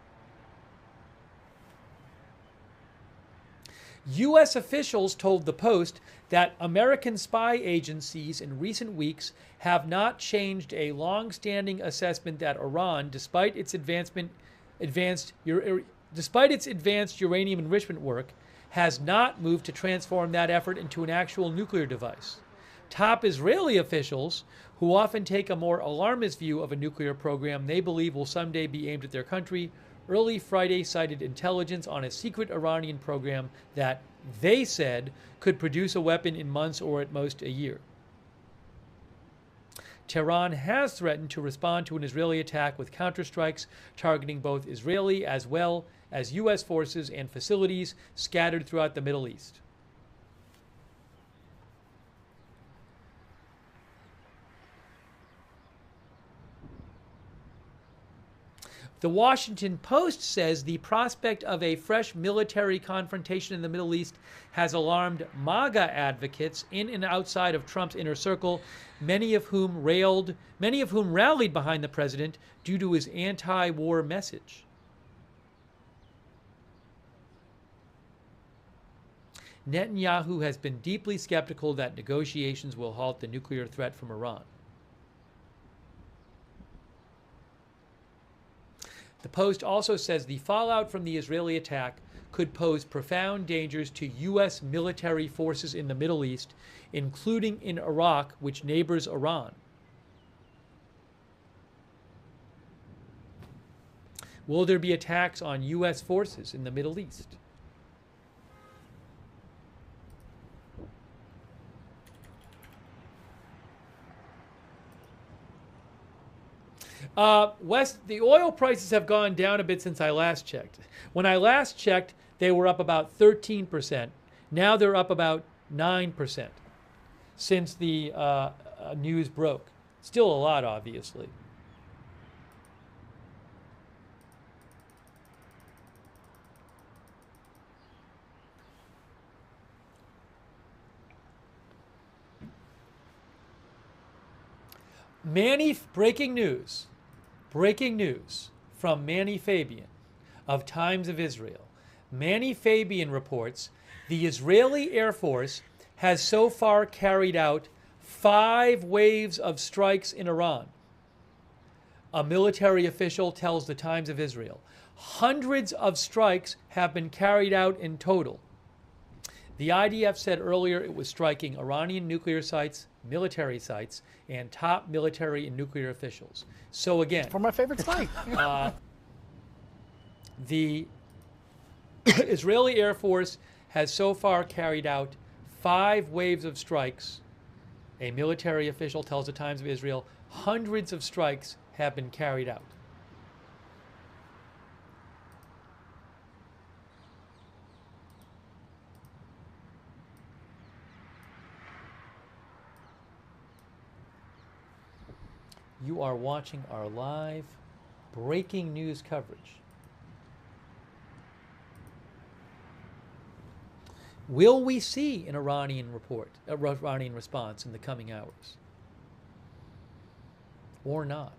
U.S. officials told the Post that American spy agencies in recent weeks have not changed a long-standing assessment that Iran, despite its advanced uranium enrichment work, has not moved to transform that effort into an actual nuclear device. Top Israeli officials, who often take a more alarmist view of a nuclear program they believe will someday be aimed at their country, early Friday cited intelligence on a secret Iranian program that they said could produce a weapon in months or at most a year. Tehran has threatened to respond to an Israeli attack with counterstrikes targeting both Israeli as well as U.S. forces and facilities scattered throughout the Middle East. The Washington Post says the prospect of a fresh military confrontation in the Middle East has alarmed MAGA advocates in and outside of Trump's inner circle, many of whom rallied behind the president due to his anti-war message. Netanyahu has been deeply skeptical that negotiations will halt the nuclear threat from Iran. The Post also says the fallout from the Israeli attack could pose profound dangers to U.S. military forces in the Middle East, including in Iraq, which neighbors Iran. Will there be attacks on U.S. forces in the Middle East? West, the oil prices have gone down a bit since I last checked. When I last checked, they were up about 13%. Now they're up about 9% since the news broke. Still a lot, obviously. Breaking news from Manny Fabian of Times of Israel. Manny Fabian reports the Israeli Air Force has so far carried out 5 waves of strikes in Iran. A military official tells the Times of Israel. Hundreds of strikes have been carried out in total. The IDF said earlier it was striking Iranian nuclear sites, military sites, and top military and nuclear officials. So again, For my favorite site. the Israeli Air Force has so far carried out 5 waves of strikes. A military official tells the Times of Israel hundreds of strikes have been carried out. You are watching our live breaking news coverage. Will we see an Iranian response in the coming hours? Or not?